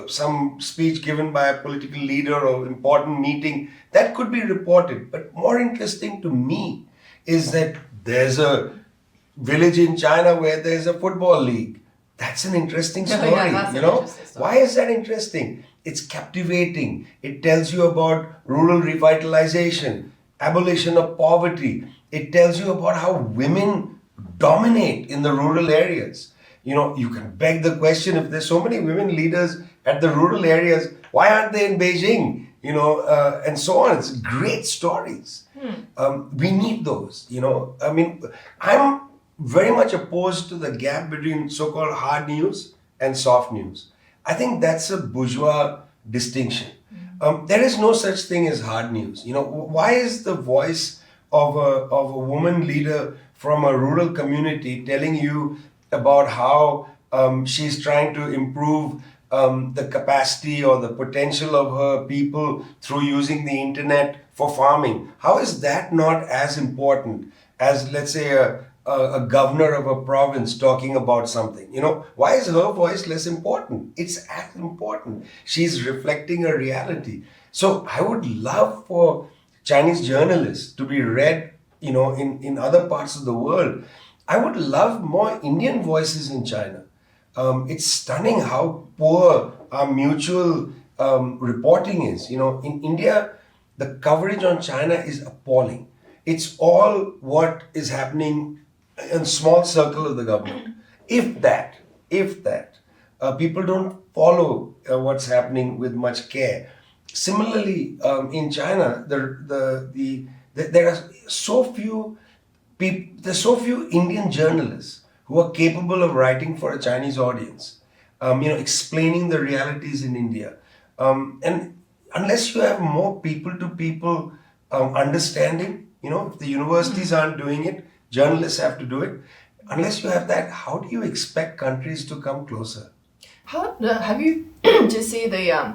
some speech given by a political leader or important meeting that could be reported. But more interesting to me is that there's a village in China where there's a football league. That's an interesting story, that's an interesting story. Why is that interesting? It's captivating. It tells you about rural revitalization, abolition of poverty. It tells you about how women dominate in the rural areas. You can beg the question, if there's so many women leaders at the rural areas, why aren't they in Beijing? And so on. It's great stories. We need those, I mean, I'm very much opposed to the gap between so-called hard news and soft news. I think that's a bourgeois distinction. There is no such thing as hard news. Why is the voice of a woman leader from a rural community telling you about how she's trying to improve the capacity or the potential of her people through using the internet for farming? How is that not as important as, let's say, a governor of a province talking about something? Why is her voice less important? It's as important. She's reflecting a reality. So I would love for Chinese journalists to be read, in other parts of the world. I would love more Indian voices in China. It's stunning how poor our mutual reporting is. In India, the coverage on China is appalling. It's all what is happening in small circle of the government. If that, people don't follow what's happening with much care. Similarly, in China, there are so few people. There's so few Indian journalists who are capable of writing for a Chinese audience, explaining the realities in India. And unless you have more people-to-people understanding, if the universities aren't doing it, journalists have to do it. Unless you have that, how do you expect countries to come closer? How have you do you see the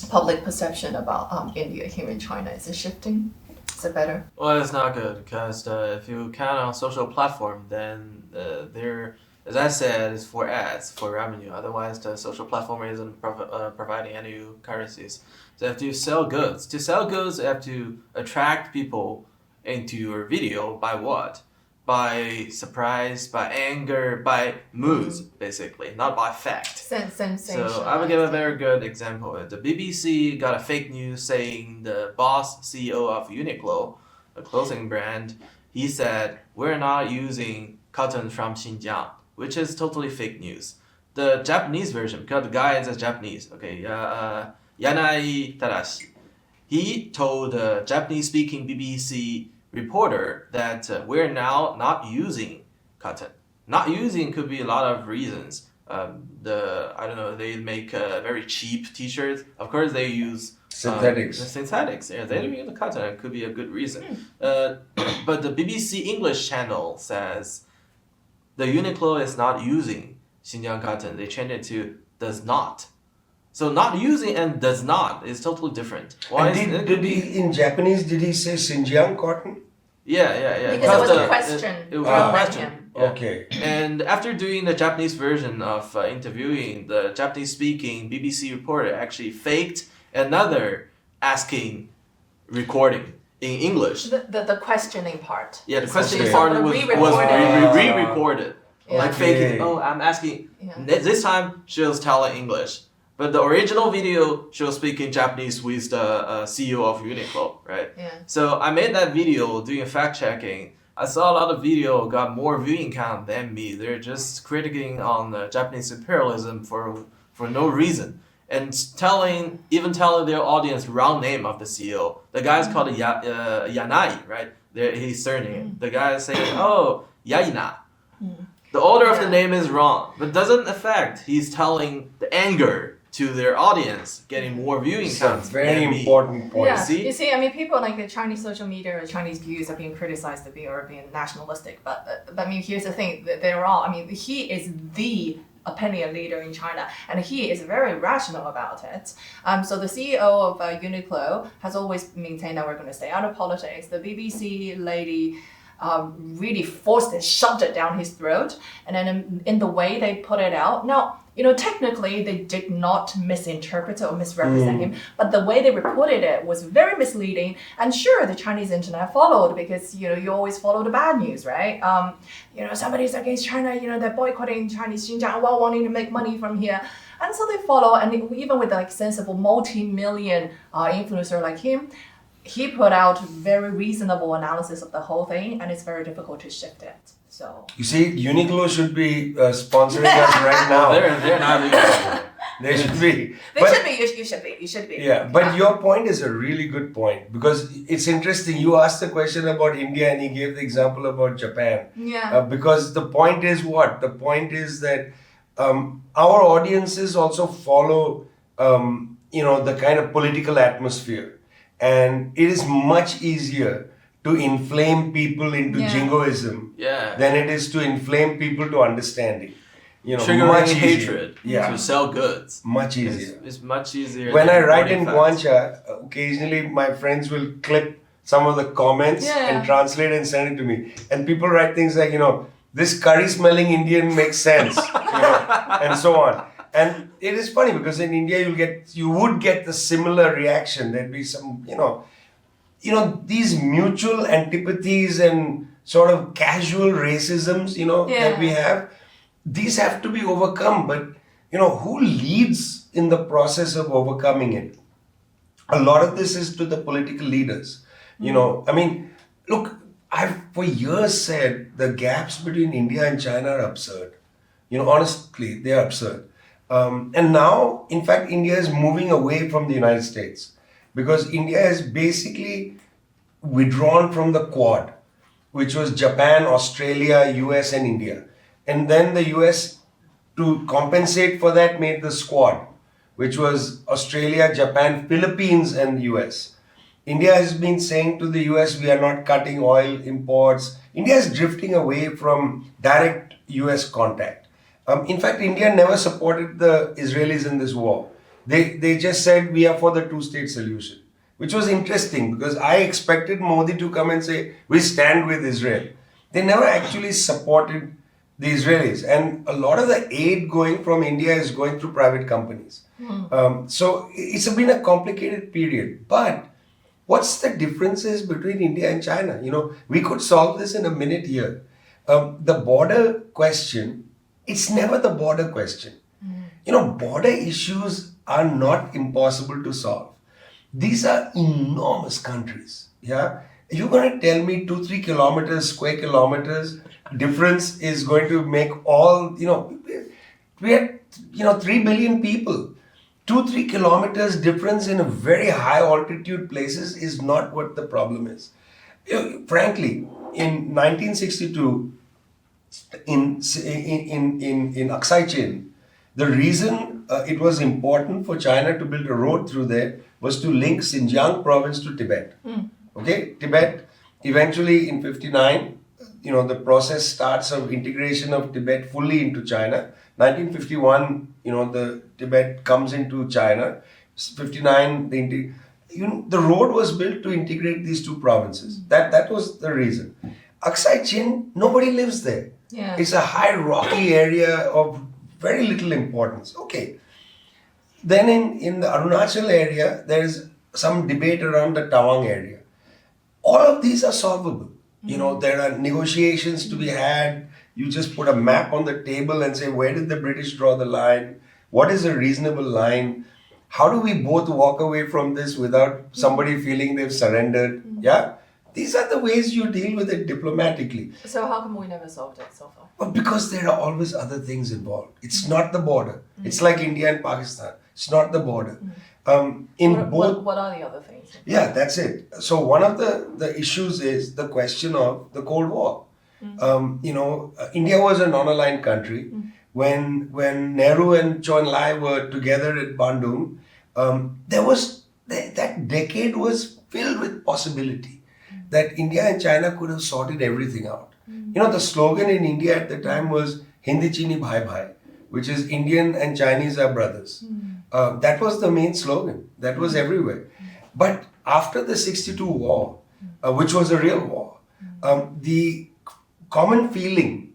public perception about India here in China? Is it shifting? Is it better? Well, it's not good because if you count on social platform, then they're, as I said, it's for ads, for revenue. Otherwise, the social platform isn't providing any currencies. So you have to sell goods. To sell goods, you have to attract people into your video by what? By surprise, by anger, by moods, basically, not by fact. Sensation. So I will give a very good example. The BBC got a fake news saying the boss CEO of Uniqlo, a clothing brand, he said, we're not using cotton from Xinjiang, which is totally fake news. The Japanese version, because the guy is a Japanese, Yanai Tadashi, he told the Japanese-speaking BBC reporter that we're now not using cotton. Not using could be a lot of reasons. They make very cheap T-shirts. Of course, they use synthetics. Yeah, they don't use the cotton. It could be a good reason. But the BBC English channel says the Uniqlo is not using Xinjiang cotton. They changed it to does not. So not using and does not is totally different. Why And did he, in Japanese, did he say Xinjiang cotton? Yeah. Because it was a question. It was a question. Him. Yeah. Okay. And after doing the Japanese version of interviewing, the Japanese-speaking BBC reporter actually faked another asking recording in English. The questioning part. Yeah, the questioning Okay. part was re-recorded. Yeah. Like faking, I'm asking. Yeah. This time, she was telling English. But the original video, she was speaking Japanese with the CEO of Uniqlo, right? Yeah. So I made that video doing fact checking. I saw a lot of video got more viewing count than me. They're just critiquing on Japanese imperialism for no reason. And telling their audience wrong name of the CEO. The guy's called Yanai, right? His surname. The guy is saying, Yaina. The order of the name is wrong, but doesn't affect. He's telling the anger to their audience, getting more viewing It's a counts. very than me. important point. Yeah, See? you see, I mean, people like the Chinese social media or Chinese views are being criticized to be or being nationalistic. But I mean, here's the thing: they're all. I mean, he is the opinion leader in China, and he is very rational about it. So the CEO of Uniqlo has always maintained that we're going to stay out of politics. The BBC lady really forced it, shoved it down his throat, and then in the way they put it out. Now, technically they did not misinterpret or misrepresent him, but the way they reported it was very misleading. And sure, the Chinese internet followed because you always follow the bad news, right? Somebody's against China. They're boycotting Chinese Xinjiang while wanting to make money from here. And so they follow, and even with like sensible multi-million influencer like him, he put out very reasonable analysis of the whole thing, and it's very difficult to shift it. So You see, Uniqlo should be sponsoring us right now. They're not even. They should be. you should be. Yeah, but your point is a really good point because it's interesting. You asked the question about India and he gave the example about Japan. Yeah. Because the point is what? The point is that our audiences also follow the kind of political atmosphere. And it is much easier to inflame people into Yeah. jingoism Yeah. than it is to inflame people to understanding. Triggering much easier. hatred Yeah, to sell goods. much easier. It's much easier. When than I write reporting in facts. Guancha, occasionally my friends will clip some of the comments Yeah. and translate and send it to me. And people write things like, this curry smelling Indian makes sense, and so on. And it is funny because in India you would get the similar reaction. There'd be some, these mutual antipathies and sort of casual racisms, that we have. These have to be overcome, but who leads in the process of overcoming it? A lot of this is to the political leaders. I mean, look, I've for years said the gaps between India and China are absurd. Honestly, they are absurd. And now, in fact, India is moving away from the United States because India has basically withdrawn from the Quad, which was Japan, Australia, US, and India. And then the US, to compensate for that, made the Squad, which was Australia, Japan, Philippines, and US. India has been saying to the US, we are not cutting oil imports. India is drifting away from direct US contact. In fact, India never supported the Israelis in this war. They just said we are for the two-state solution, which was interesting because I expected Modi to come and say, we stand with Israel. They never actually supported the Israelis. And a lot of the aid going from India is going through private companies. So it's been a complicated period. But what's the differences between India and China? We could solve this in a minute here. The border question, it's never the border question. Border issues are not impossible to solve. These are enormous countries. Yeah, you're going to tell me 2-3 kilometers, square kilometers difference is going to make all. We had 3 billion people. 2-3 kilometers difference in a very high altitude places is not what the problem is. Frankly, in 1962, in Aksai Chin, the reason it was important for China to build a road through there was to link Xinjiang province to Tibet. Okay, Tibet eventually in 59, the process starts of integration of Tibet fully into China. 1951, the Tibet comes into China. 59, the road was built to integrate these two provinces. That was the reason. Aksai Chin, nobody lives there. Yeah. It's a high rocky area of very little importance. Okay. Then in the Arunachal area, there is some debate around the Tawang area. All of these are solvable. There are negotiations to be had. You just put a map on the table and say, where did the British draw the line? What is a reasonable line? How do we both walk away from this without somebody feeling they've surrendered? Yeah? These are the ways you deal with it diplomatically. So how come we never solved it so far? But because there are always other things involved. It's not the border. It's like India and Pakistan. It's not the border. What are the other things? Yeah, that's it. So one of the issues is the question of the Cold War. India was a non-aligned country. When Nehru and Chou En-lai were together at Bandung, that decade was filled with possibility that India and China could have sorted everything out. The slogan in India at the time was Hindi Chini Bhai Bhai, which is Indian and Chinese are brothers. That was the main slogan. That was everywhere. But after the 62 war, which was a real war, the common feeling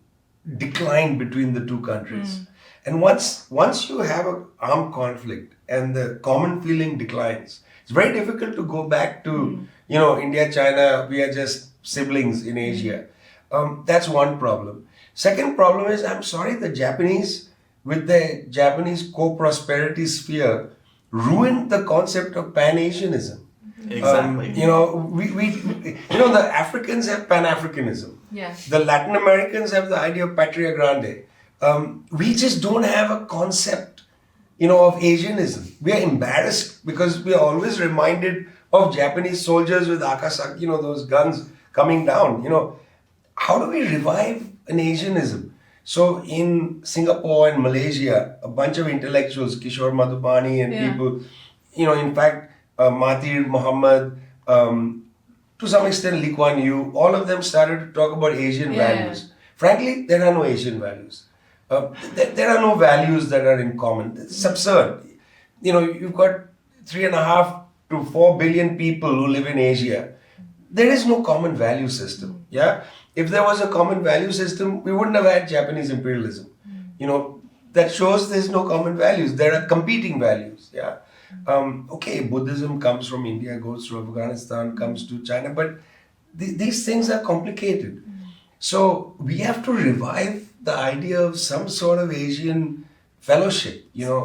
declined between the two countries. And once you have an armed conflict and the common feeling declines, it's very difficult to go back to, India, China, we are just siblings in Asia. That's one problem. Second problem is, I'm sorry, the Japanese, with the Japanese co-prosperity sphere, ruined the concept of Pan-Asianism. Exactly. The Africans have Pan-Africanism. Yeah. The Latin Americans have the idea of Patria Grande. We just don't have a concept, of Asianism. We are embarrassed because we are always reminded of Japanese soldiers with akasaki, those guns coming down. How do we revive an Asianism? So in Singapore and Malaysia, a bunch of intellectuals, Kishore Madhubani and people, in fact, Mahathir Mohamad, to some extent Lee Kuan Yew, all of them started to talk about Asian Yeah. values. Frankly, there are no Asian values. There are no values that are in common. It's absurd. You've got 3.5 to 4 billion people who live in Asia. There is no common value system. Yeah, if there was a common value system, we wouldn't have had Japanese imperialism. That shows there's no common values. There are competing values. Yeah. Okay, Buddhism comes from India, goes to Afghanistan, comes to China, but these things are complicated. So we have to revive the idea of some sort of Asian fellowship.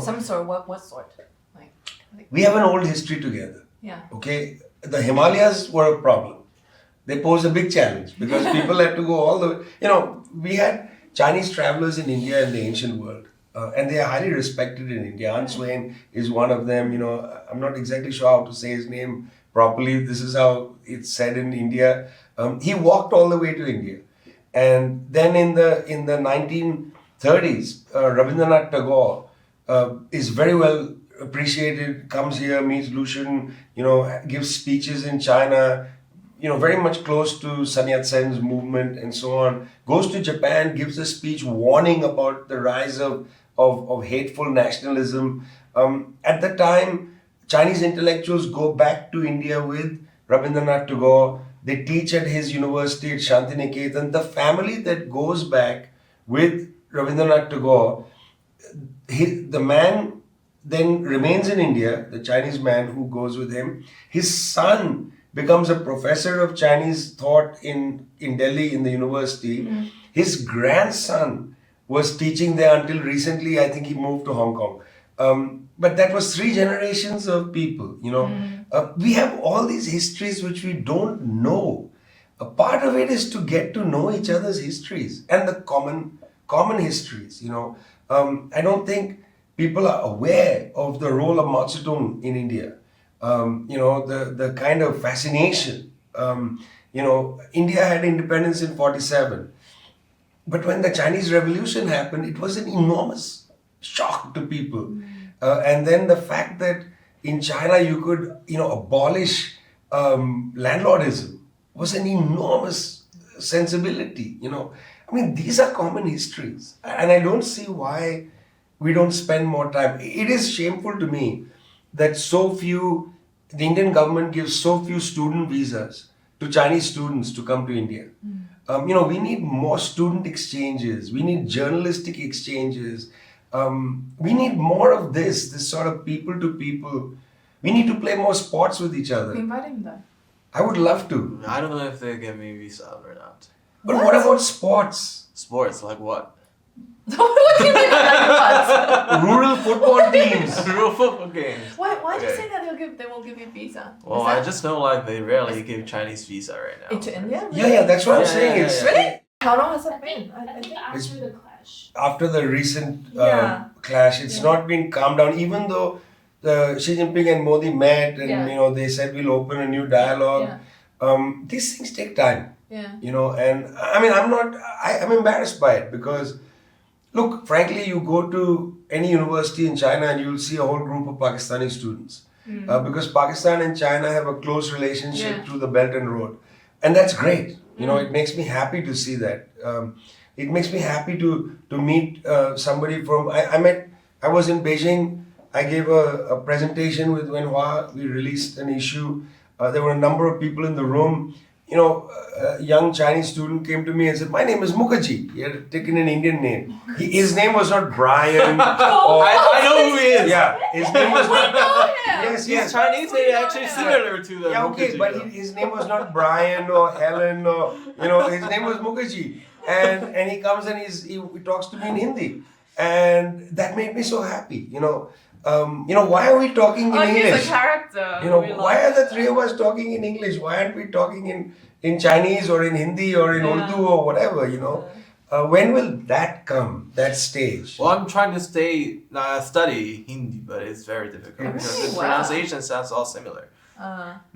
Some sort. What sort? Like We have an old history together. yeah. Okay, the Himalayas were a problem. They posed a big challenge because people had to go all the way. We had Chinese travelers in India in the ancient world, and they are highly respected in India. An Swain is one of them. I'm not exactly sure how to say his name properly. This is how it's said in India. He walked all the way to India, and then in the 1930s, Rabindranath Tagore is very well appreciated. Comes here, meets Lucian. Gives speeches in China. Very much close to Sun Yat-sen's movement and so on. Goes to Japan, gives a speech warning about the rise of hateful nationalism. At the time, Chinese intellectuals go back to India with Rabindranath Tagore. They teach at his university at Shantiniketan. The family that goes back with Rabindranath Tagore, the man then remains in India, the Chinese man who goes with him. His son becomes a professor of Chinese thought in Delhi in the university. His grandson was teaching there until recently. I think he moved to Hong Kong. But that was 3 generations of people. We have all these histories which we don't know. A part of it is to get to know each other's histories and the common histories. I don't think people are aware of the role of Mao Zedong in India. The kind of fascination. India had independence in 47. But when the Chinese Revolution happened, it was an enormous shock to people. And then the fact that in China you could, abolish landlordism was an enormous sensibility. These are common histories. And I don't see why we don't spend more time. It is shameful to me that the Indian government gives so few student visas to Chinese students to come to India. We need more student exchanges. We need journalistic exchanges. We need more of this sort of people to people. We need to play more sports with each other. Invite him then. I would love to. I don't know if they give me visa or not. But what about sports? Sports, like what? What do you mean by what? Rural football teams. Real football games. Why do you Okay. say that they won't give you visa? Well, Is I that just know they rarely give Chinese visa right now. into India? Yeah, that's what I'm Yeah, saying. yeah, It's yeah. Really? How long has I that been? think, I think It's- after the clash. after the recent Yeah. clash, it's Yeah. not been calmed down. Even though Xi Jinping and Modi met, and Yeah. they said we'll open a new dialogue. These things take time. Yeah. And I'm embarrassed by it because, look, frankly, you go to any university in China and you'll see a whole group of Pakistani students. Because Pakistan and China have a close relationship Yeah. through the Belt and Road. And that's great. It makes me happy to see that. It makes me happy to meet somebody from, I was in Beijing. I gave a presentation with Wenhua. We released an issue. There were a number of people in the room. A young Chinese student came to me and said, "My name is Mukherjee." He had taken an Indian name. His name was not Brian. I know who he is. Yeah, his name was We not. know him. Yes, He's yes. Chinese, We they're know actually him. similar to the Yeah, okay, Mukherjee, but though. his name was not Brian or Helen or his name was Mukherjee, and he comes and he talks to me in Hindi, and that made me so happy. Why are we talking in Oh, he's English? a character. We Why love are the it. 3 of us talking in English? Why aren't we talking in Chinese or in Hindi or in Yeah. Urdu or whatever? When will that come? That stage? Well, I'm trying to study Hindi, but it's very difficult because Really? the Wow. pronunciation sounds all similar.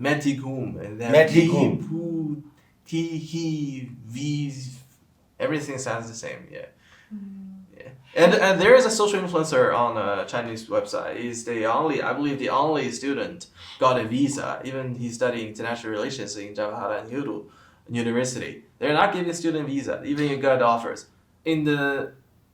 Metikum and then Metikum. He, pu, ti, he, vi, everything sounds the same. Yeah. And there is a social influencer on a Chinese website. He's I believe the only student got a visa. Even he's studying international relations in Jawaharlal Nehru University. They're not giving student visa, even you got offers. In the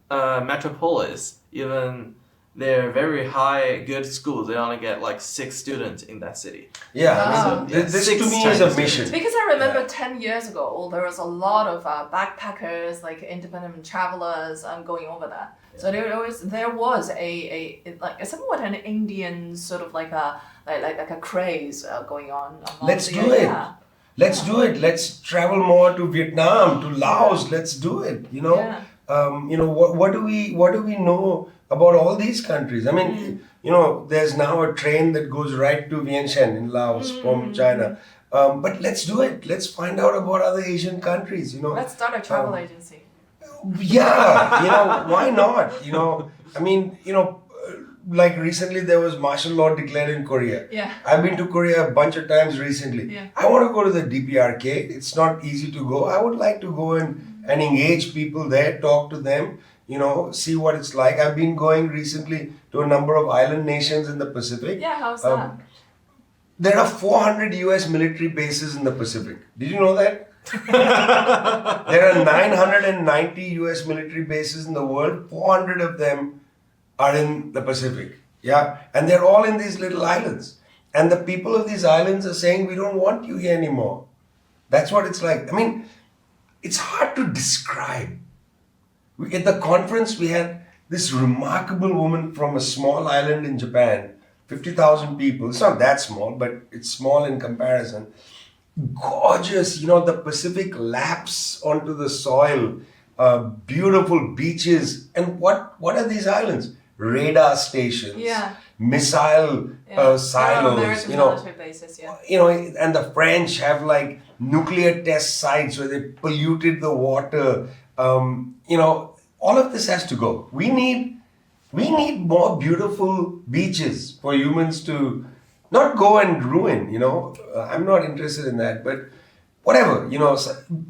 metropolis, even they're very high, good schools. They only get like 6 students in that city. Yeah, Wow. this Six to me is Chinese a students. mission. Because I remember 10 years ago, there was a lot of backpackers, like independent travelers, going over there. So there was a like somewhat an Indian sort of like a craze going on. Among Let's the- do it. Yeah. Let's do it. Let's travel more to Vietnam, to Laos. Let's do it. Yeah. What do we know about all these countries? I mean, there's now a train that goes right to Vientiane in Laos from China. But let's do it. Let's find out about other Asian countries. Let's start a travel agency. Yeah, why not? I mean, like recently there was martial law declared in Korea. Yeah. I've been to Korea a bunch of times recently. Yeah. I want to go to the DPRK. It's not easy to go. I would like to go and engage people there, talk to them, see what it's like. I've been going recently to a number of island nations in the Pacific. Yeah, how's that? There are 400 US military bases in the Pacific. Did you know that? There are 990 US military bases in the world. 400 of them are in the Pacific. Yeah. And they're all in these little islands. And the people of these islands are saying, we don't want you here anymore. That's what it's like. I mean, it's hard to describe. At the conference, we had this remarkable woman from a small island in Japan, 50,000 people. It's not that small, but it's small in comparison. Gorgeous, the Pacific laps onto the soil, beautiful beaches. And what are these islands? Radar stations, Yeah. missile Yeah. silos, American military bases, yeah. and the French have like nuclear test sites where they polluted the water. All of this has to go. We need more beautiful beaches for humans to not go and ruin. I'm not interested in that, but whatever.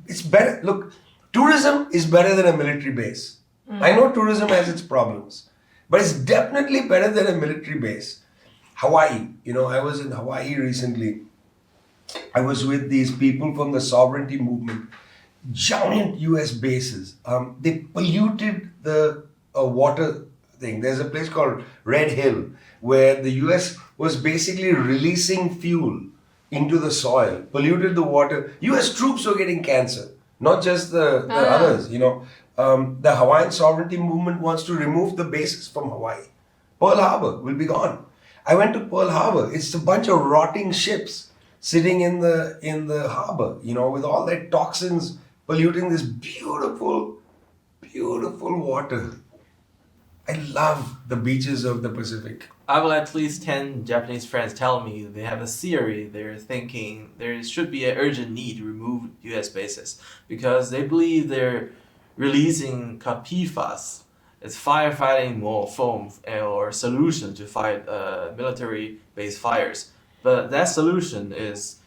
It's better. Look, tourism is better than a military base. I know tourism has its problems, but it's definitely better than a military base. Hawaii. I was in Hawaii recently. I was with these people from the sovereignty movement. Giant US bases. They polluted the water thing. There's a place called Red Hill where the US was basically releasing fuel into the soil, polluted the water. US troops were getting cancer, not just the others. The Hawaiian sovereignty movement wants to remove the bases from Hawaii. Pearl Harbor will be gone. I went to Pearl Harbor. It's a bunch of rotting ships sitting in the harbor, with all their toxins polluting this beautiful, beautiful water. I love the beaches of the Pacific. I have at least 10 Japanese friends tell me they have a theory. They're thinking there should be an urgent need to remove US bases because they believe they're releasing called PFAS. It's firefighting foam or solution to fight military-based fires. But that solution is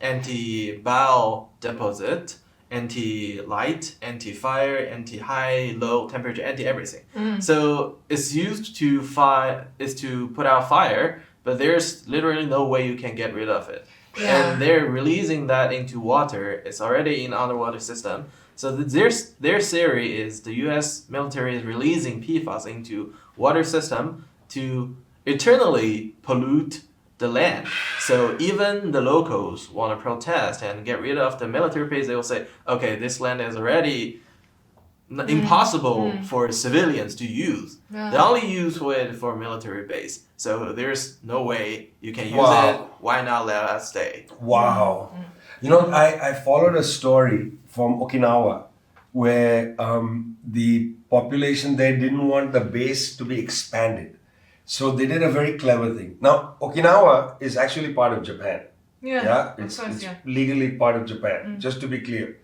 anti-bow deposit, anti-light, anti-fire, anti-high, low temperature, anti-everything. So it's used to put out fire, but there's literally no way you can get rid of it. Yeah. And they're releasing that into water. It's already in underwater system. So their theory is the U.S. military is releasing PFAS into water system to eternally pollute the land. So even the locals want to protest and get rid of the military base. They will say, okay, this land is already impossible for civilians to use. Yeah. They only use it for military base. So there's no way you can use Wow. it. Why not let us stay? Wow. I followed a story from Okinawa where the population there didn't want the base to be expanded. So they did a very clever thing. Now, Okinawa is actually part of Japan. Yeah, of It's, course, it's yeah. legally part of Japan, just to be clear.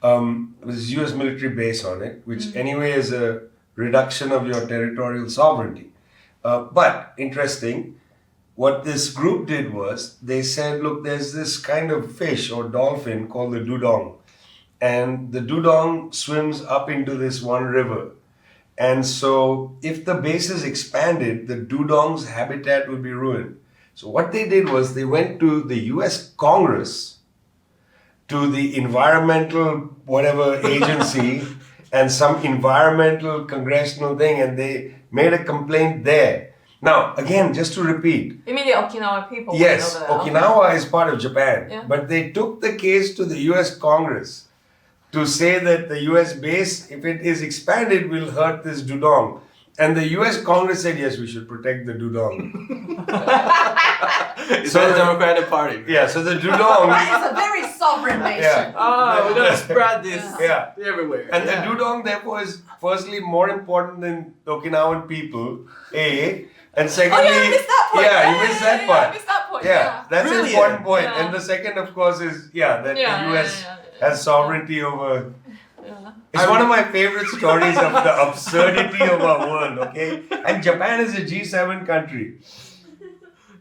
There's a US military base on it, which anyway is a reduction of your territorial sovereignty. But interesting, what this group did was they said, look, there's this kind of fish or dolphin called the dudong. And the dudong swims up into this one river. And so if the base is expanded, the dugong's habitat will be ruined. So what they did was they went to the US Congress, to the environmental whatever agency and some environmental congressional thing, and they made a complaint there. Now, again, just to repeat, You mean the Okinawa people? yes, went over there? Okinawa is part of Japan, Yeah. but they took the case to the US Congress to say that the US base, if it is expanded, will hurt this dugong. And the US Congress said, yes, we should protect the dugong. It's So a the- Democratic Party. Yeah, so the dugong, It's a very sovereign nation. yeah. Oh, we're gonna spread this Yeah. everywhere. And yeah. the dugong, therefore, is firstly more important than the Okinawan people, A. And secondly, Oh, yeah, I missed that point. Yeah, you missed that part. I missed that point. Yeah, that's an Brilliant. important point. Yeah. And the second, of course, is that the US yeah. has sovereignty over. Yeah. It's one of my favorite stories of the absurdity of our world. Okay, and Japan is a G7 country.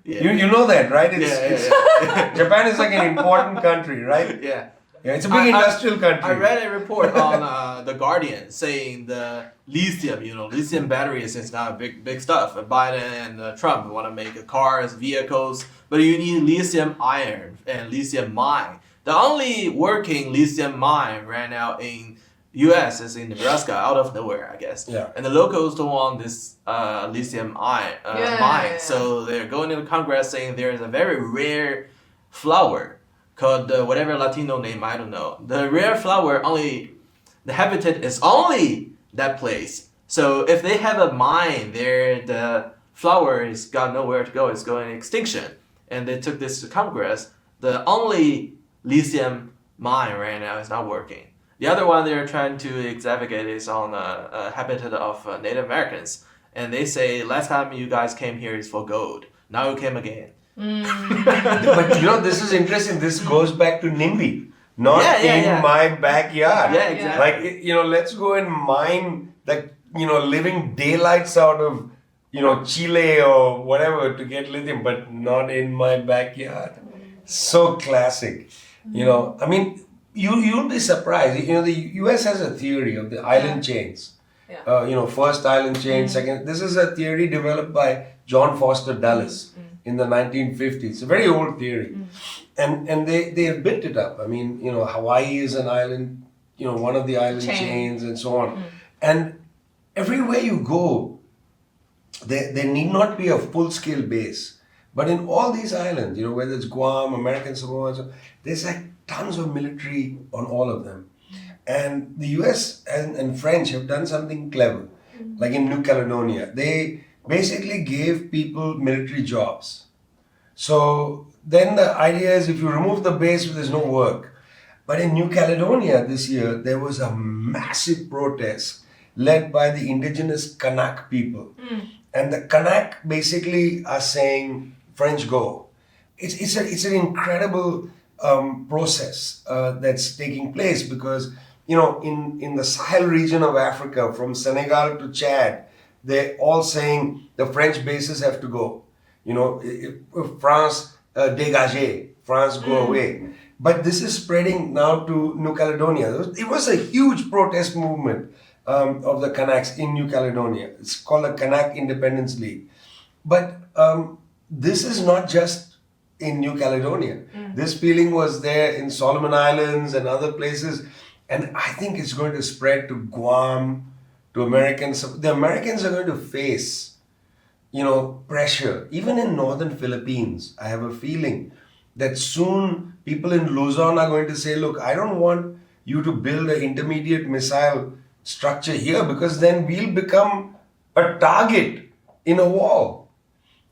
Yeah. You know that, right? yeah. Japan is like an important country, right? Yeah. Yeah, it's a big industrial country. I read a report on The Guardian saying the lithium batteries is now big stuff. Biden and Trump want to make cars, vehicles, but you need lithium iron and lithium mine. The only working lithium mine right now in U.S. is in Nebraska, out of nowhere, I guess. Yeah. And the locals don't want this lithium mine, so they're going to Congress saying there is a very rare flower called whatever Latino name, I don't know. The rare flower the habitat is only that place. So if they have a mine there, the flower has got nowhere to go. It's going extinction. And they took this to Congress. The only lithium mine right now is not working. The other one they're trying to excavate is on a habitat of Native Americans. And they say, last time you guys came here is for gold. Now you came again. But this is interesting. This goes back to NIMBY, not in my backyard. Yeah, exactly. Like, let's go and mine the, living daylights out of, Chile or whatever to get lithium, but not in my backyard. So classic. I mean, you'll be surprised. The US has a theory of the island chains. Yeah. First island chain, second. This is a theory developed by John Foster Dulles in the 1950s. It's a very old theory. And they have built it up. I mean, Hawaii is an island, one of the island chains and so on. And everywhere you go, there need not be a full-scale base. But in all these islands, whether it's Guam, American Samoa, there's like tons of military on all of them. And the US and French have done something clever. Like in New Caledonia, they basically gave people military jobs. So then the idea is if you remove the base, there's no work. But in New Caledonia this year, there was a massive protest led by the indigenous Kanak people. And the Kanak basically are saying, French go. It's an incredible process that's taking place because, in the Sahel region of Africa, from Senegal to Chad, they're all saying the French bases have to go. If France dégagez, France go away. But this is spreading now to New Caledonia. It was a huge protest movement of the Kanaks in New Caledonia. It's called the Kanak Independence League. But this is not just in New Caledonia. This feeling was there in Solomon Islands and other places. And I think it's going to spread to Guam, to Americans. The Americans are going to face, pressure. Even in northern Philippines, I have a feeling that soon people in Luzon are going to say, look, I don't want you to build an intermediate missile structure here because then we'll become a target in a war.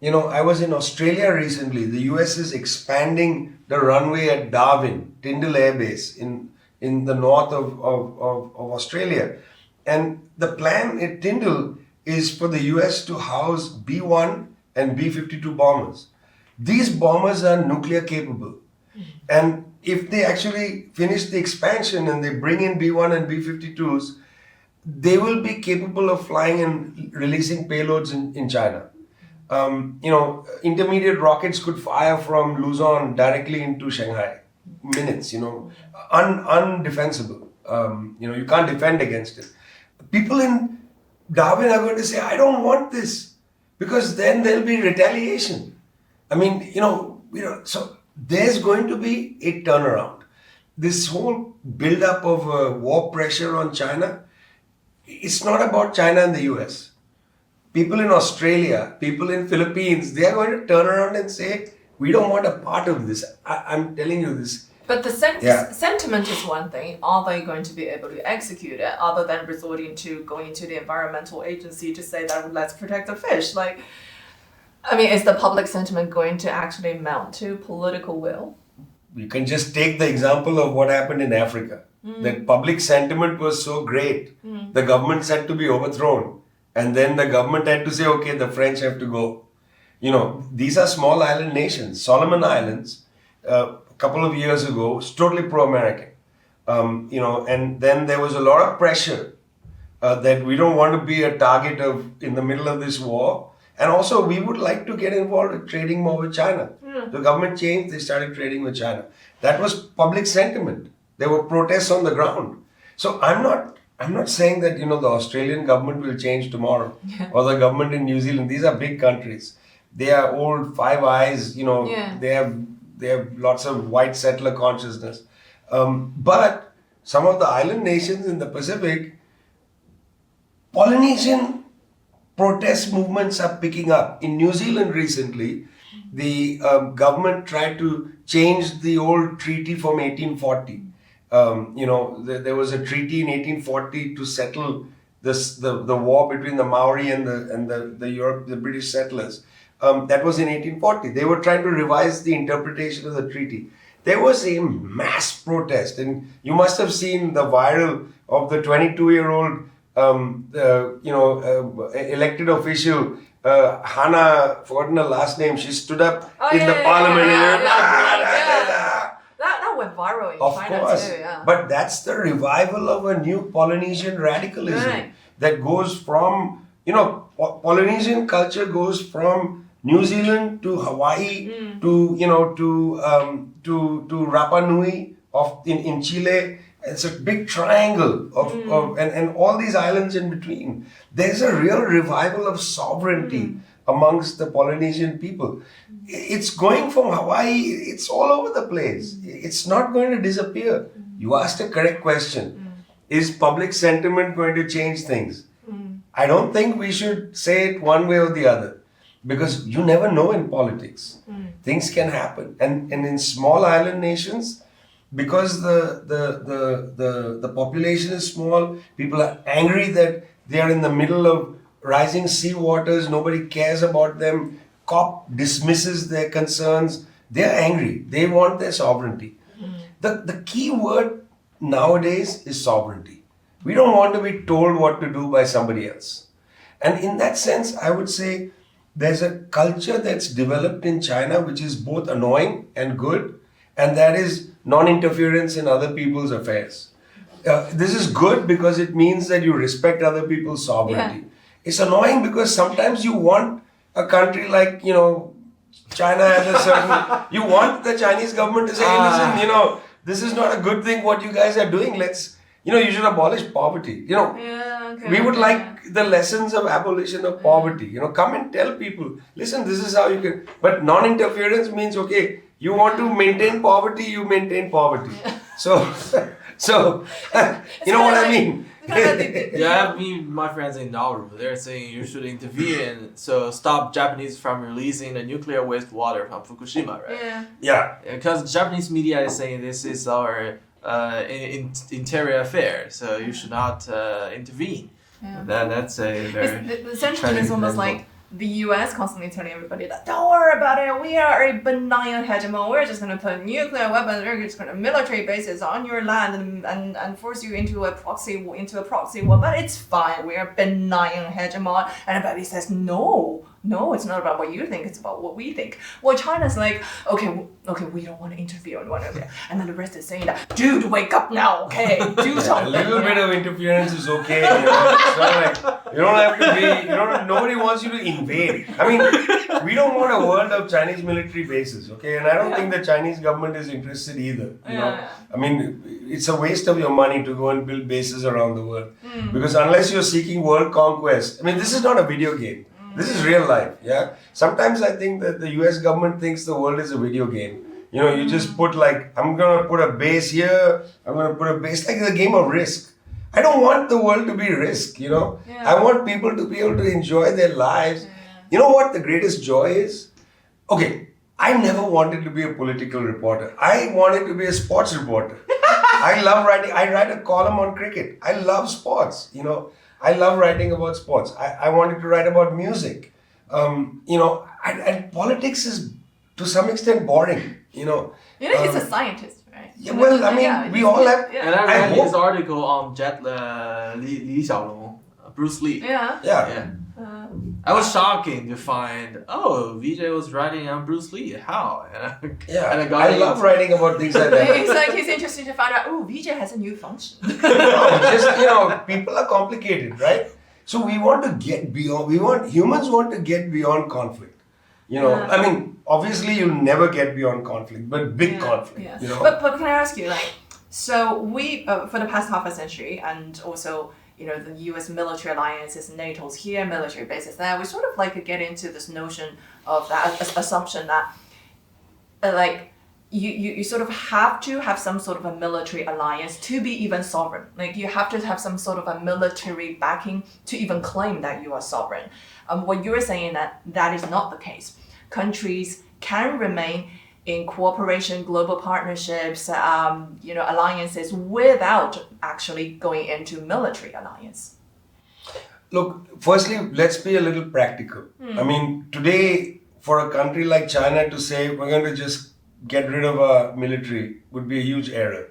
I was in Australia recently. The US is expanding the runway at Darwin, Tyndall Air Base in the north of Australia. And the plan at Tyndall is for the US to house B-1 and B-52 bombers. These bombers are nuclear capable. And if they actually finish the expansion and they bring in B-1 and B-52s, they will be capable of flying and releasing payloads in China. Intermediate rockets could fire from Luzon directly into Shanghai. Minutes, undefensible. You can't defend against it. People in Darwin are going to say, I don't want this, because then there'll be retaliation. I mean, so there's going to be a turnaround. This whole build-up of war pressure on China, it's not about China and the US. People in Australia, people in Philippines, they are going to turn around and say, we don't want a part of this. I'm telling you this. But the sentiment is one thing. Are they going to be able to execute it other than resorting to going to the environmental agency to say that let's protect the fish? Like, I mean, is the public sentiment going to actually mount to political will? You can just take the example of what happened in Africa. That public sentiment was so great. The government had to be overthrown. And then the government had to say, okay, the French have to go. These are small island nations. Solomon Islands, a couple of years ago, was totally pro-American. And then there was a lot of pressure that we don't want to be a target in the middle of this war. And also, we would like to get involved in trading more with China. The government changed, they started trading with China. That was public sentiment. There were protests on the ground. So I'm not saying that, the Australian government will change tomorrow, or the government in New Zealand. These are big countries. They are old, Five Eyes, they have lots of white settler consciousness. But some of the island nations in the Pacific, Polynesian protest movements are picking up. In New Zealand recently, the government tried to change the old treaty from 1840. There was a treaty in 1840 to settle the war between the Maori and the British settlers. That was in 1840. They were trying to revise the interpretation of the treaty. There was a mass protest, and you must have seen the viral of the 22-year-old elected official, Hannah, forgotten her last name. She stood up in the parliament. That went viral in China course. too. Yeah. But that's the revival of a new Polynesian radicalism that goes from, Polynesian culture goes from New Zealand to Hawaii to Rapa Nui in Chile. It's a big triangle and all these islands in between. There's a real revival of sovereignty amongst the Polynesian people. It's going from Hawaii, it's all over the place. It's not going to disappear. You asked a correct question. Is public sentiment going to change things? I don't think we should say it one way or the other, because you never know in politics. Things can happen. And in small island nations, because the population is small, people are angry that they are in the middle of rising sea waters, nobody cares about them, COP dismisses their concerns, they're angry, they want their sovereignty. The key word nowadays is sovereignty. We don't want to be told what to do by somebody else. And in that sense, I would say there's a culture that's developed in China which is both annoying and good, and that is non-interference in other people's affairs. This is good because it means that you respect other people's sovereignty. It's annoying because sometimes you want a country like, China has a certain... you want the Chinese government to say, hey, listen, this is not a good thing what you guys are doing. Let's, you should abolish poverty. We would like the lessons of abolition of poverty. Come and tell people, listen, this is how you can... But non-interference means, okay, you want to maintain poverty, you maintain poverty. So you know what I mean? Yeah, my friends in Nauru, they're saying you should intervene, so stop Japanese from releasing the nuclear wastewater from Fukushima, right? Yeah. Because Japanese media is saying this is our interior affair, so you should not intervene. Yeah. That's a very... The sentiment is almost like the US constantly telling everybody that don't worry about it, we are a benign hegemon, we're just going to put nuclear weapons, we're just going to military bases on your land and force you into a proxy war, but it's fine, we're a benign hegemon. And everybody says, no, no, it's not about what you think, it's about what we think. Well, China's like, okay, we don't want to interfere on one of it. And then the rest is saying that, dude, wake up now, okay? Do A something. little bit of interference is okay. It's not like you don't have to be. Nobody wants you to invade. I mean, we don't want a world of Chinese military bases, okay? And I don't think the Chinese government is interested either. You know, I mean, it's a waste of your money to go and build bases around the world because unless you're seeking world conquest, I mean, this is not a video game. This is real life. Yeah. Sometimes I think that the U.S. government thinks the world is a video game. You know, you just put like, I'm gonna put a base here. I'm gonna put a base, like the game of Risk. I don't want the world to be Risk. You know, I want people to be able to enjoy their lives. You know what the greatest joy is? Okay, I never wanted to be a political reporter. I wanted to be a sports reporter. I love writing. I write a column on cricket. I love sports. You know, I love writing about sports. I wanted to write about music. You know, and politics is to some extent boring. You know, he's a scientist, right? Yeah, well, I mean, we all have. And I read his article on Li Xiaolong, Bruce Lee. Yeah. I was shocking to find, Vijay was writing on Bruce Lee. How? And I love writing about things like that. He's interested to find out, Vijay has a new function. People are complicated, right? So we want to get beyond, humans want to get beyond conflict. You know, I mean, obviously you'll never get beyond conflict, but big conflict. Yeah. You know? But can I ask you, like, so we, for the past half a century, and also, you know, the U.S. military alliances, NATO's here, military bases there, we sort of like get into this notion of that assumption that, like, you sort of have to have some sort of a military alliance to be even sovereign. Like, you have to have some sort of a military backing to even claim that you are sovereign. What you're saying that is not the case. Countries can remain in cooperation, global partnerships, alliances without actually going into military alliance. Look, firstly, let's be a little practical. I mean, today, for a country like China to say we're going to just get rid of our military would be a huge error.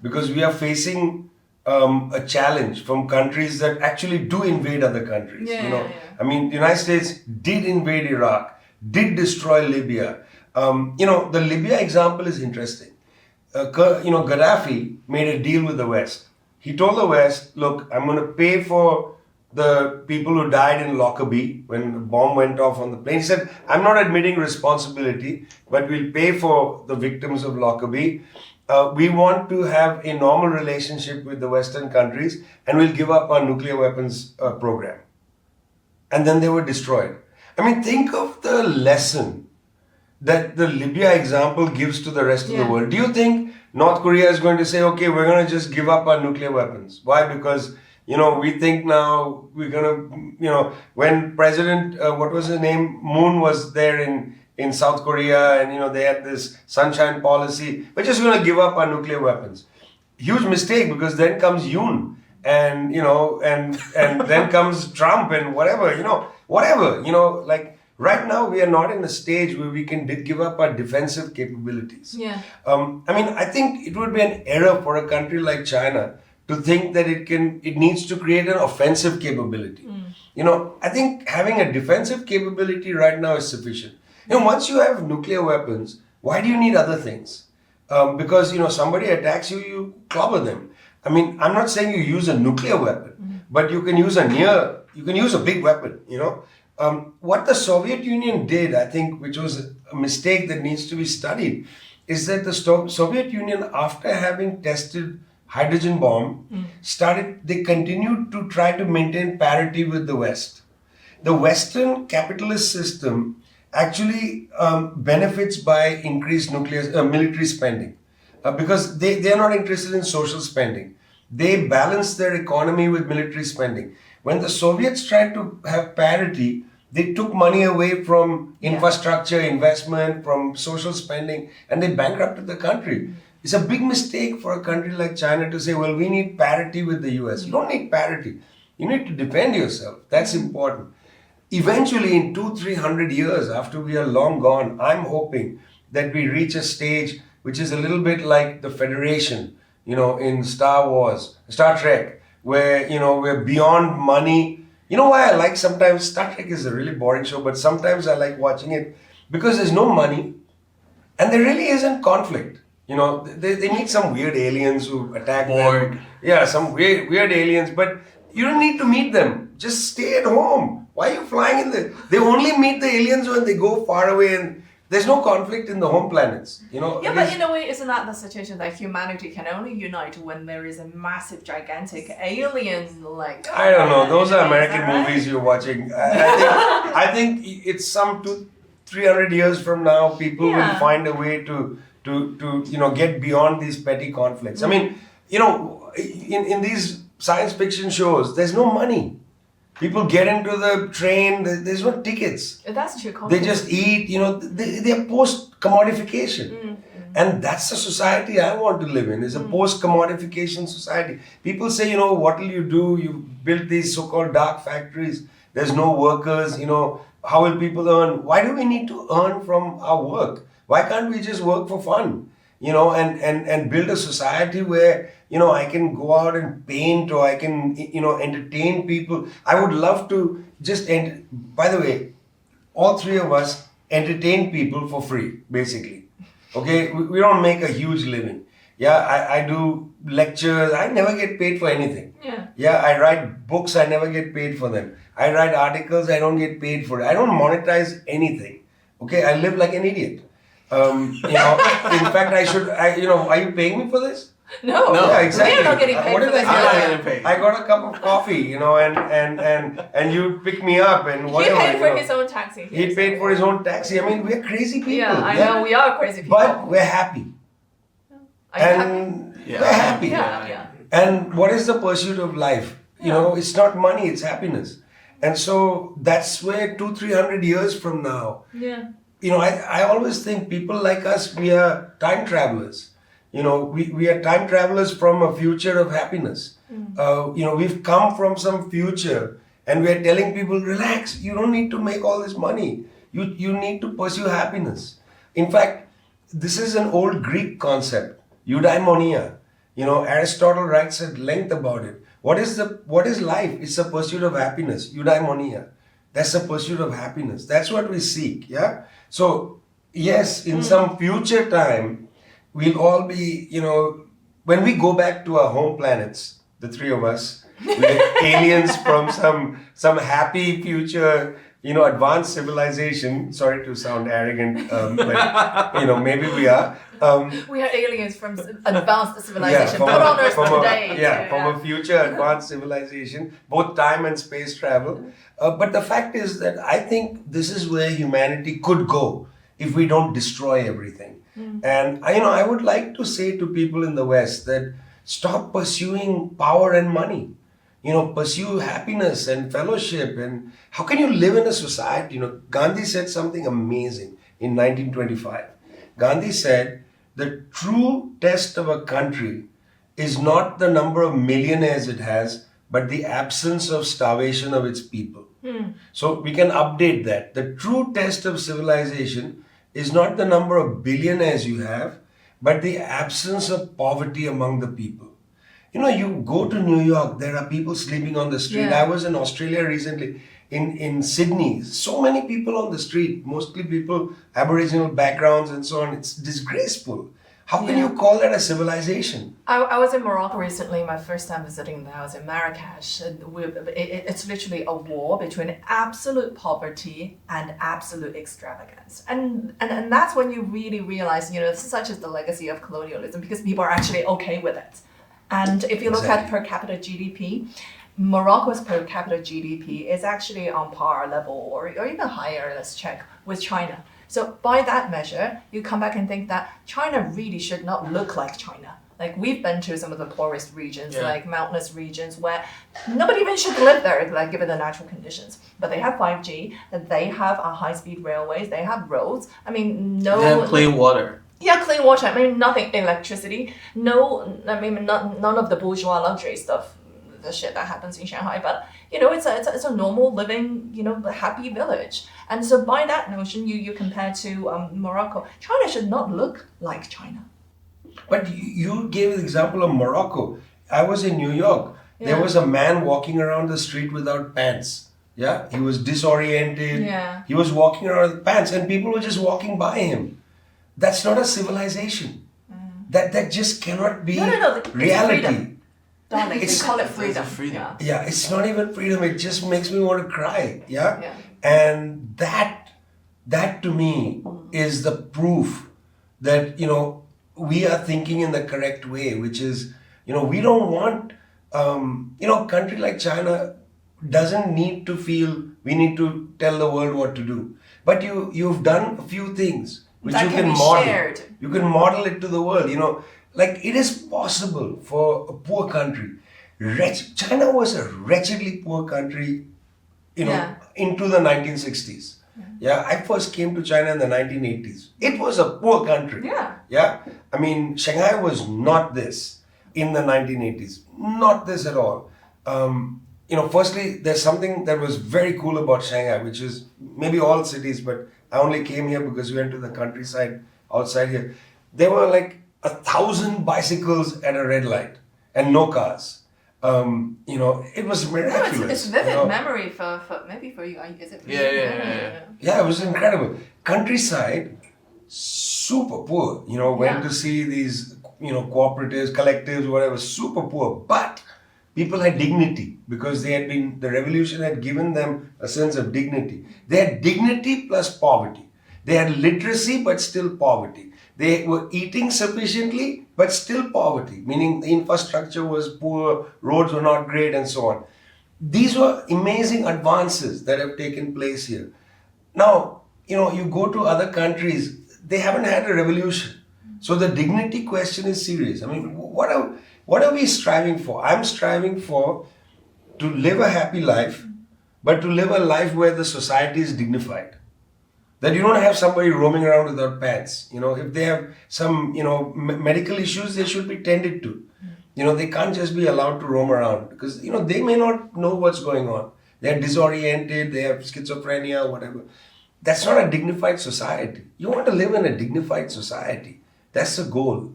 Because we are facing a challenge from countries that actually do invade other countries. I mean, the United States did invade Iraq, did destroy Libya. The Libya example is interesting. Gaddafi made a deal with the West. He told the West, look, I'm going to pay for the people who died in Lockerbie when the bomb went off on the plane. He said, I'm not admitting responsibility, but we'll pay for the victims of Lockerbie. We want to have a normal relationship with the Western countries and we'll give up our nuclear weapons program. And then they were destroyed. I mean, think of the lesson that the Libya example gives to the rest of the world. Do you think North Korea is going to say, okay, we're going to just give up our nuclear weapons? Why? Because, we think now we're going to, when President, what was his name, Moon was there in South Korea and, they had this sunshine policy, we're just going to give up our nuclear weapons. Huge mistake, because then comes Yoon and, and then comes Trump and whatever. Like right now we are not in a stage where we can give up our defensive capabilities. I think it would be an error for a country like China to think that it needs to create an offensive capability. I think having a defensive capability right now is sufficient. Once you have nuclear weapons, why do you need other things? Because, somebody attacks you, you clobber them. I mean, I'm not saying you use a nuclear weapon, but you can use a big weapon, What the Soviet Union did, I think, which was a mistake that needs to be studied, is that the Soviet Union, after having tested hydrogen bomb, they continued to try to maintain parity with the West. The Western capitalist system actually benefits by increased military spending because they are not interested in social spending. They balance their economy with military spending. When the Soviets tried to have parity, they took money away from infrastructure, investment, from social spending, and they bankrupted the country. It's a big mistake for a country like China to say, well, we need parity with the US. You don't need parity. You need to defend yourself. That's important. Eventually, in 200-300 years, after we are long gone, I'm hoping that we reach a stage which is a little bit like the Federation, in Star Trek, where, we're beyond money, You know why I like sometimes Star Trek is a really boring show, but sometimes I like watching it because there's no money and there really isn't conflict. You know, they meet some weird aliens who attack Borg. them. Yeah, some weird aliens, but you don't need to meet them. Just stay at home. Why are you flying in the? They only meet the aliens when they go far away, and there's no conflict in the home planets. You know. Yeah, it but is- in a way, isn't that the situation that humanity can only unite when there is a massive, gigantic alien like? I don't know. Those are Is that American right? movies you're watching. I think it's some 300 years from now, people will Yeah. find a way to get beyond these petty conflicts. I mean, in these science fiction shows, there's no money. People get into the train. There's no tickets. That's true. They just eat. They're post commodification. And that's the society I want to live in, is a post-commodification society. People say, what will you do? You built these so-called dark factories. There's no workers, how will people earn? Why do we need to earn from our work? Why can't we just work for fun? And build a society where, I can go out and paint, or I can, entertain people. I would love to by the way, all three of us entertain people for free, basically. Okay, we don't make a huge living. Yeah, I do lectures. I never get paid for anything. Yeah. Yeah, I write books. I never get paid for them. I write articles. I don't get paid for it. I don't monetize anything. Okay, I live like an idiot. In fact, are you paying me for this? No. No. Yeah, exactly. We're not getting paid What for is this. that? I'm not Yeah. getting paid. I got a cup of coffee, and you pick me up and He whatever. paid for you know. his own taxi. He paid for his own taxi. I mean, we're crazy people. Yeah, I know we are crazy people. But we're happy. Are you happy? And Yeah. we're happy. Yeah. And what is the pursuit of life? It's not money, it's happiness. And so that's where 200-300 years from now, Yeah. I always think people like us, we are time travelers. We are time travelers from a future of happiness. We've come from some future and we're telling people, relax, you don't need to make all this money. You need to pursue happiness. In fact, this is an old Greek concept, eudaimonia. Aristotle writes at length about it. What is life? It's a pursuit of happiness, eudaimonia. That's the pursuit of happiness. That's what we seek, yeah? So, yes, in some future time, we'll all be, when we go back to our home planets, the three of us, we're aliens from some happy future, advanced civilization. Sorry to sound arrogant, but, maybe we are. We are aliens from advanced civilization, from not on Earth from today. from a future advanced civilization, both time and space travel. But the fact is that I think this is where humanity could go if we don't destroy everything. And I would like to say to people in the West that stop pursuing power and money. Pursue happiness and fellowship. And how can you live in a society? Gandhi said something amazing in 1925. Gandhi said, the true test of a country is not the number of millionaires it has, but the absence of starvation of its people. So we can update that. The true test of civilization is not the number of billionaires you have, but the absence of poverty among the people. You go to New York, there are people sleeping on the street. Yeah. I was in Australia recently, in Sydney. So many people on the street, mostly people, Aboriginal backgrounds and so on. It's disgraceful. How can Yeah. you call that a civilization? I was in Morocco recently, my first time visiting the house in Marrakesh. It's literally a war between absolute poverty and absolute extravagance. And that's when you really realize, such is the legacy of colonialism, because people are actually okay with it. And if you look at per capita GDP, Morocco's per capita GDP is actually on par level or even higher, let's check, with China. So by that measure, you come back and think that China really should not look like China. Like we've been to some of the poorest regions, like mountainous regions where nobody even should live there, like given the natural conditions. But they have 5G, they have high-speed railways, they have roads. I mean, no... They have clean water. Yeah, clean water. I mean, nothing, electricity. No, I mean, none of the bourgeois luxury stuff, the shit that happens in Shanghai. But, it's a normal living, happy village. And so by that notion, you compare to Morocco. China should not look like China. But you gave the example of Morocco. I was in New York. There Yeah. was a man walking around the street without pants. Yeah, he was disoriented. Yeah. He was walking around with pants, and people were just walking by him. That's not a civilization. That just cannot be No. It's reality. freedom. Darling, It's- we call it It's freedom. freedom. Yeah. Yeah, it's not even freedom. It just makes me want to cry. Yeah, Yeah. and that to me is the proof that we are thinking in the correct way, which is we don't want a country like China doesn't need to feel we need to tell the world what to do. But you've done a few things which That you can can be model. shared. You can model it to the world. Like it is possible for a poor country. China was a wretchedly poor country, Yeah. into the 1960s. Yeah, I first came to China in the 1980s. It was a poor country. Yeah. Yeah, I mean, Shanghai was not this in the 1980s. Not this at all. Firstly, there's something that was very cool about Shanghai, which is maybe all cities, but I only came here because we went to the countryside outside here. There were like 1,000 bicycles at a red light and no cars. It was No, miraculous. it's vivid you know. memory for maybe for you. Is it? For Yeah, you? yeah. Yeah, it was incredible. Countryside, super poor. Went Yeah. to see these, cooperatives, collectives, whatever, super poor. But people had dignity because the revolution had given them a sense of dignity. They had dignity plus poverty. They had literacy but still poverty. They were eating sufficiently but still poverty, meaning the infrastructure was poor, roads were not great, and so on. These were amazing advances that have taken place here. Now, you go to other countries, they haven't had a revolution. So the dignity question is serious. I mean, what are we striving for? I'm striving for to live a happy life, but to live a life where the society is dignified. That you don't have somebody roaming around without pants. If they have some, medical issues, they should be tended to. They can't just be allowed to roam around because, they may not know what's going on. They're disoriented, they have schizophrenia, whatever. That's not a dignified society. You want to live in a dignified society. That's the goal,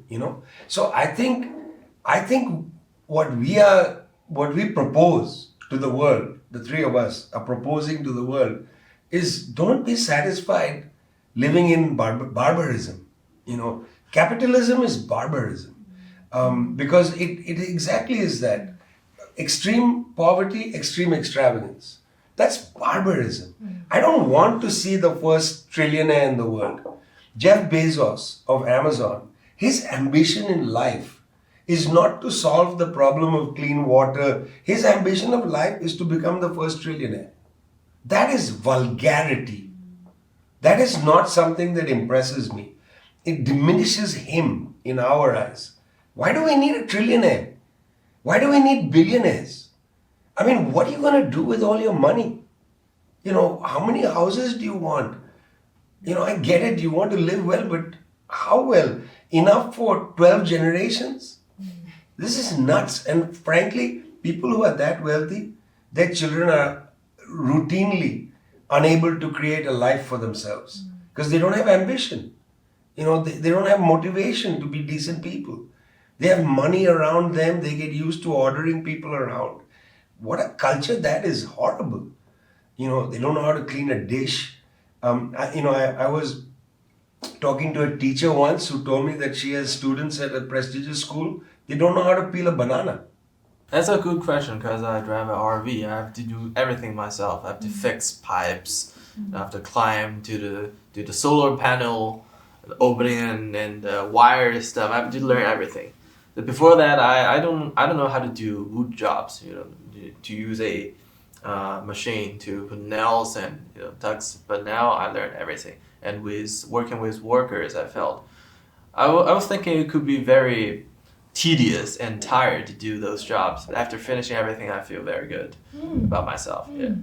So I think what we propose to the world, the three of us are proposing to the world, is don't be satisfied living in barbarism. Capitalism is barbarism because it exactly is that. Extreme poverty, extreme extravagance. That's barbarism. I don't want to see the first trillionaire in the world. Jeff Bezos of Amazon, his ambition in life is not to solve the problem of clean water. His ambition of life is to become the first trillionaire. That is vulgarity. That is not something that impresses me. It diminishes him in our eyes. Why do we need a trillionaire? Why do we need billionaires? I mean, what are you going to do with all your money? How many houses do you want? I get it, you want to live well, but how well? Enough for 12 generations? This is nuts. And frankly, people who are that wealthy, their children are routinely unable to create a life for themselves because they don't have ambition. They don't have motivation to be decent people. They have money around them. They get used to ordering people around. What a culture that is. Horrible. They don't know how to clean a dish. I was talking to a teacher once who told me that she has students at a prestigious school. They don't know how to peel a banana. That's a good question because I drive an RV. I have to do everything myself. I have to fix pipes. I have to climb to the solar panel, the opening and wire stuff. I have to learn everything. But before that, I don't know how to do wood jobs. To use a machine to put nails and tucks. But now I learned everything. And with working with workers, I felt I was thinking it could be very tedious and tired to do those jobs. But after finishing everything, I feel very good about myself. Yeah.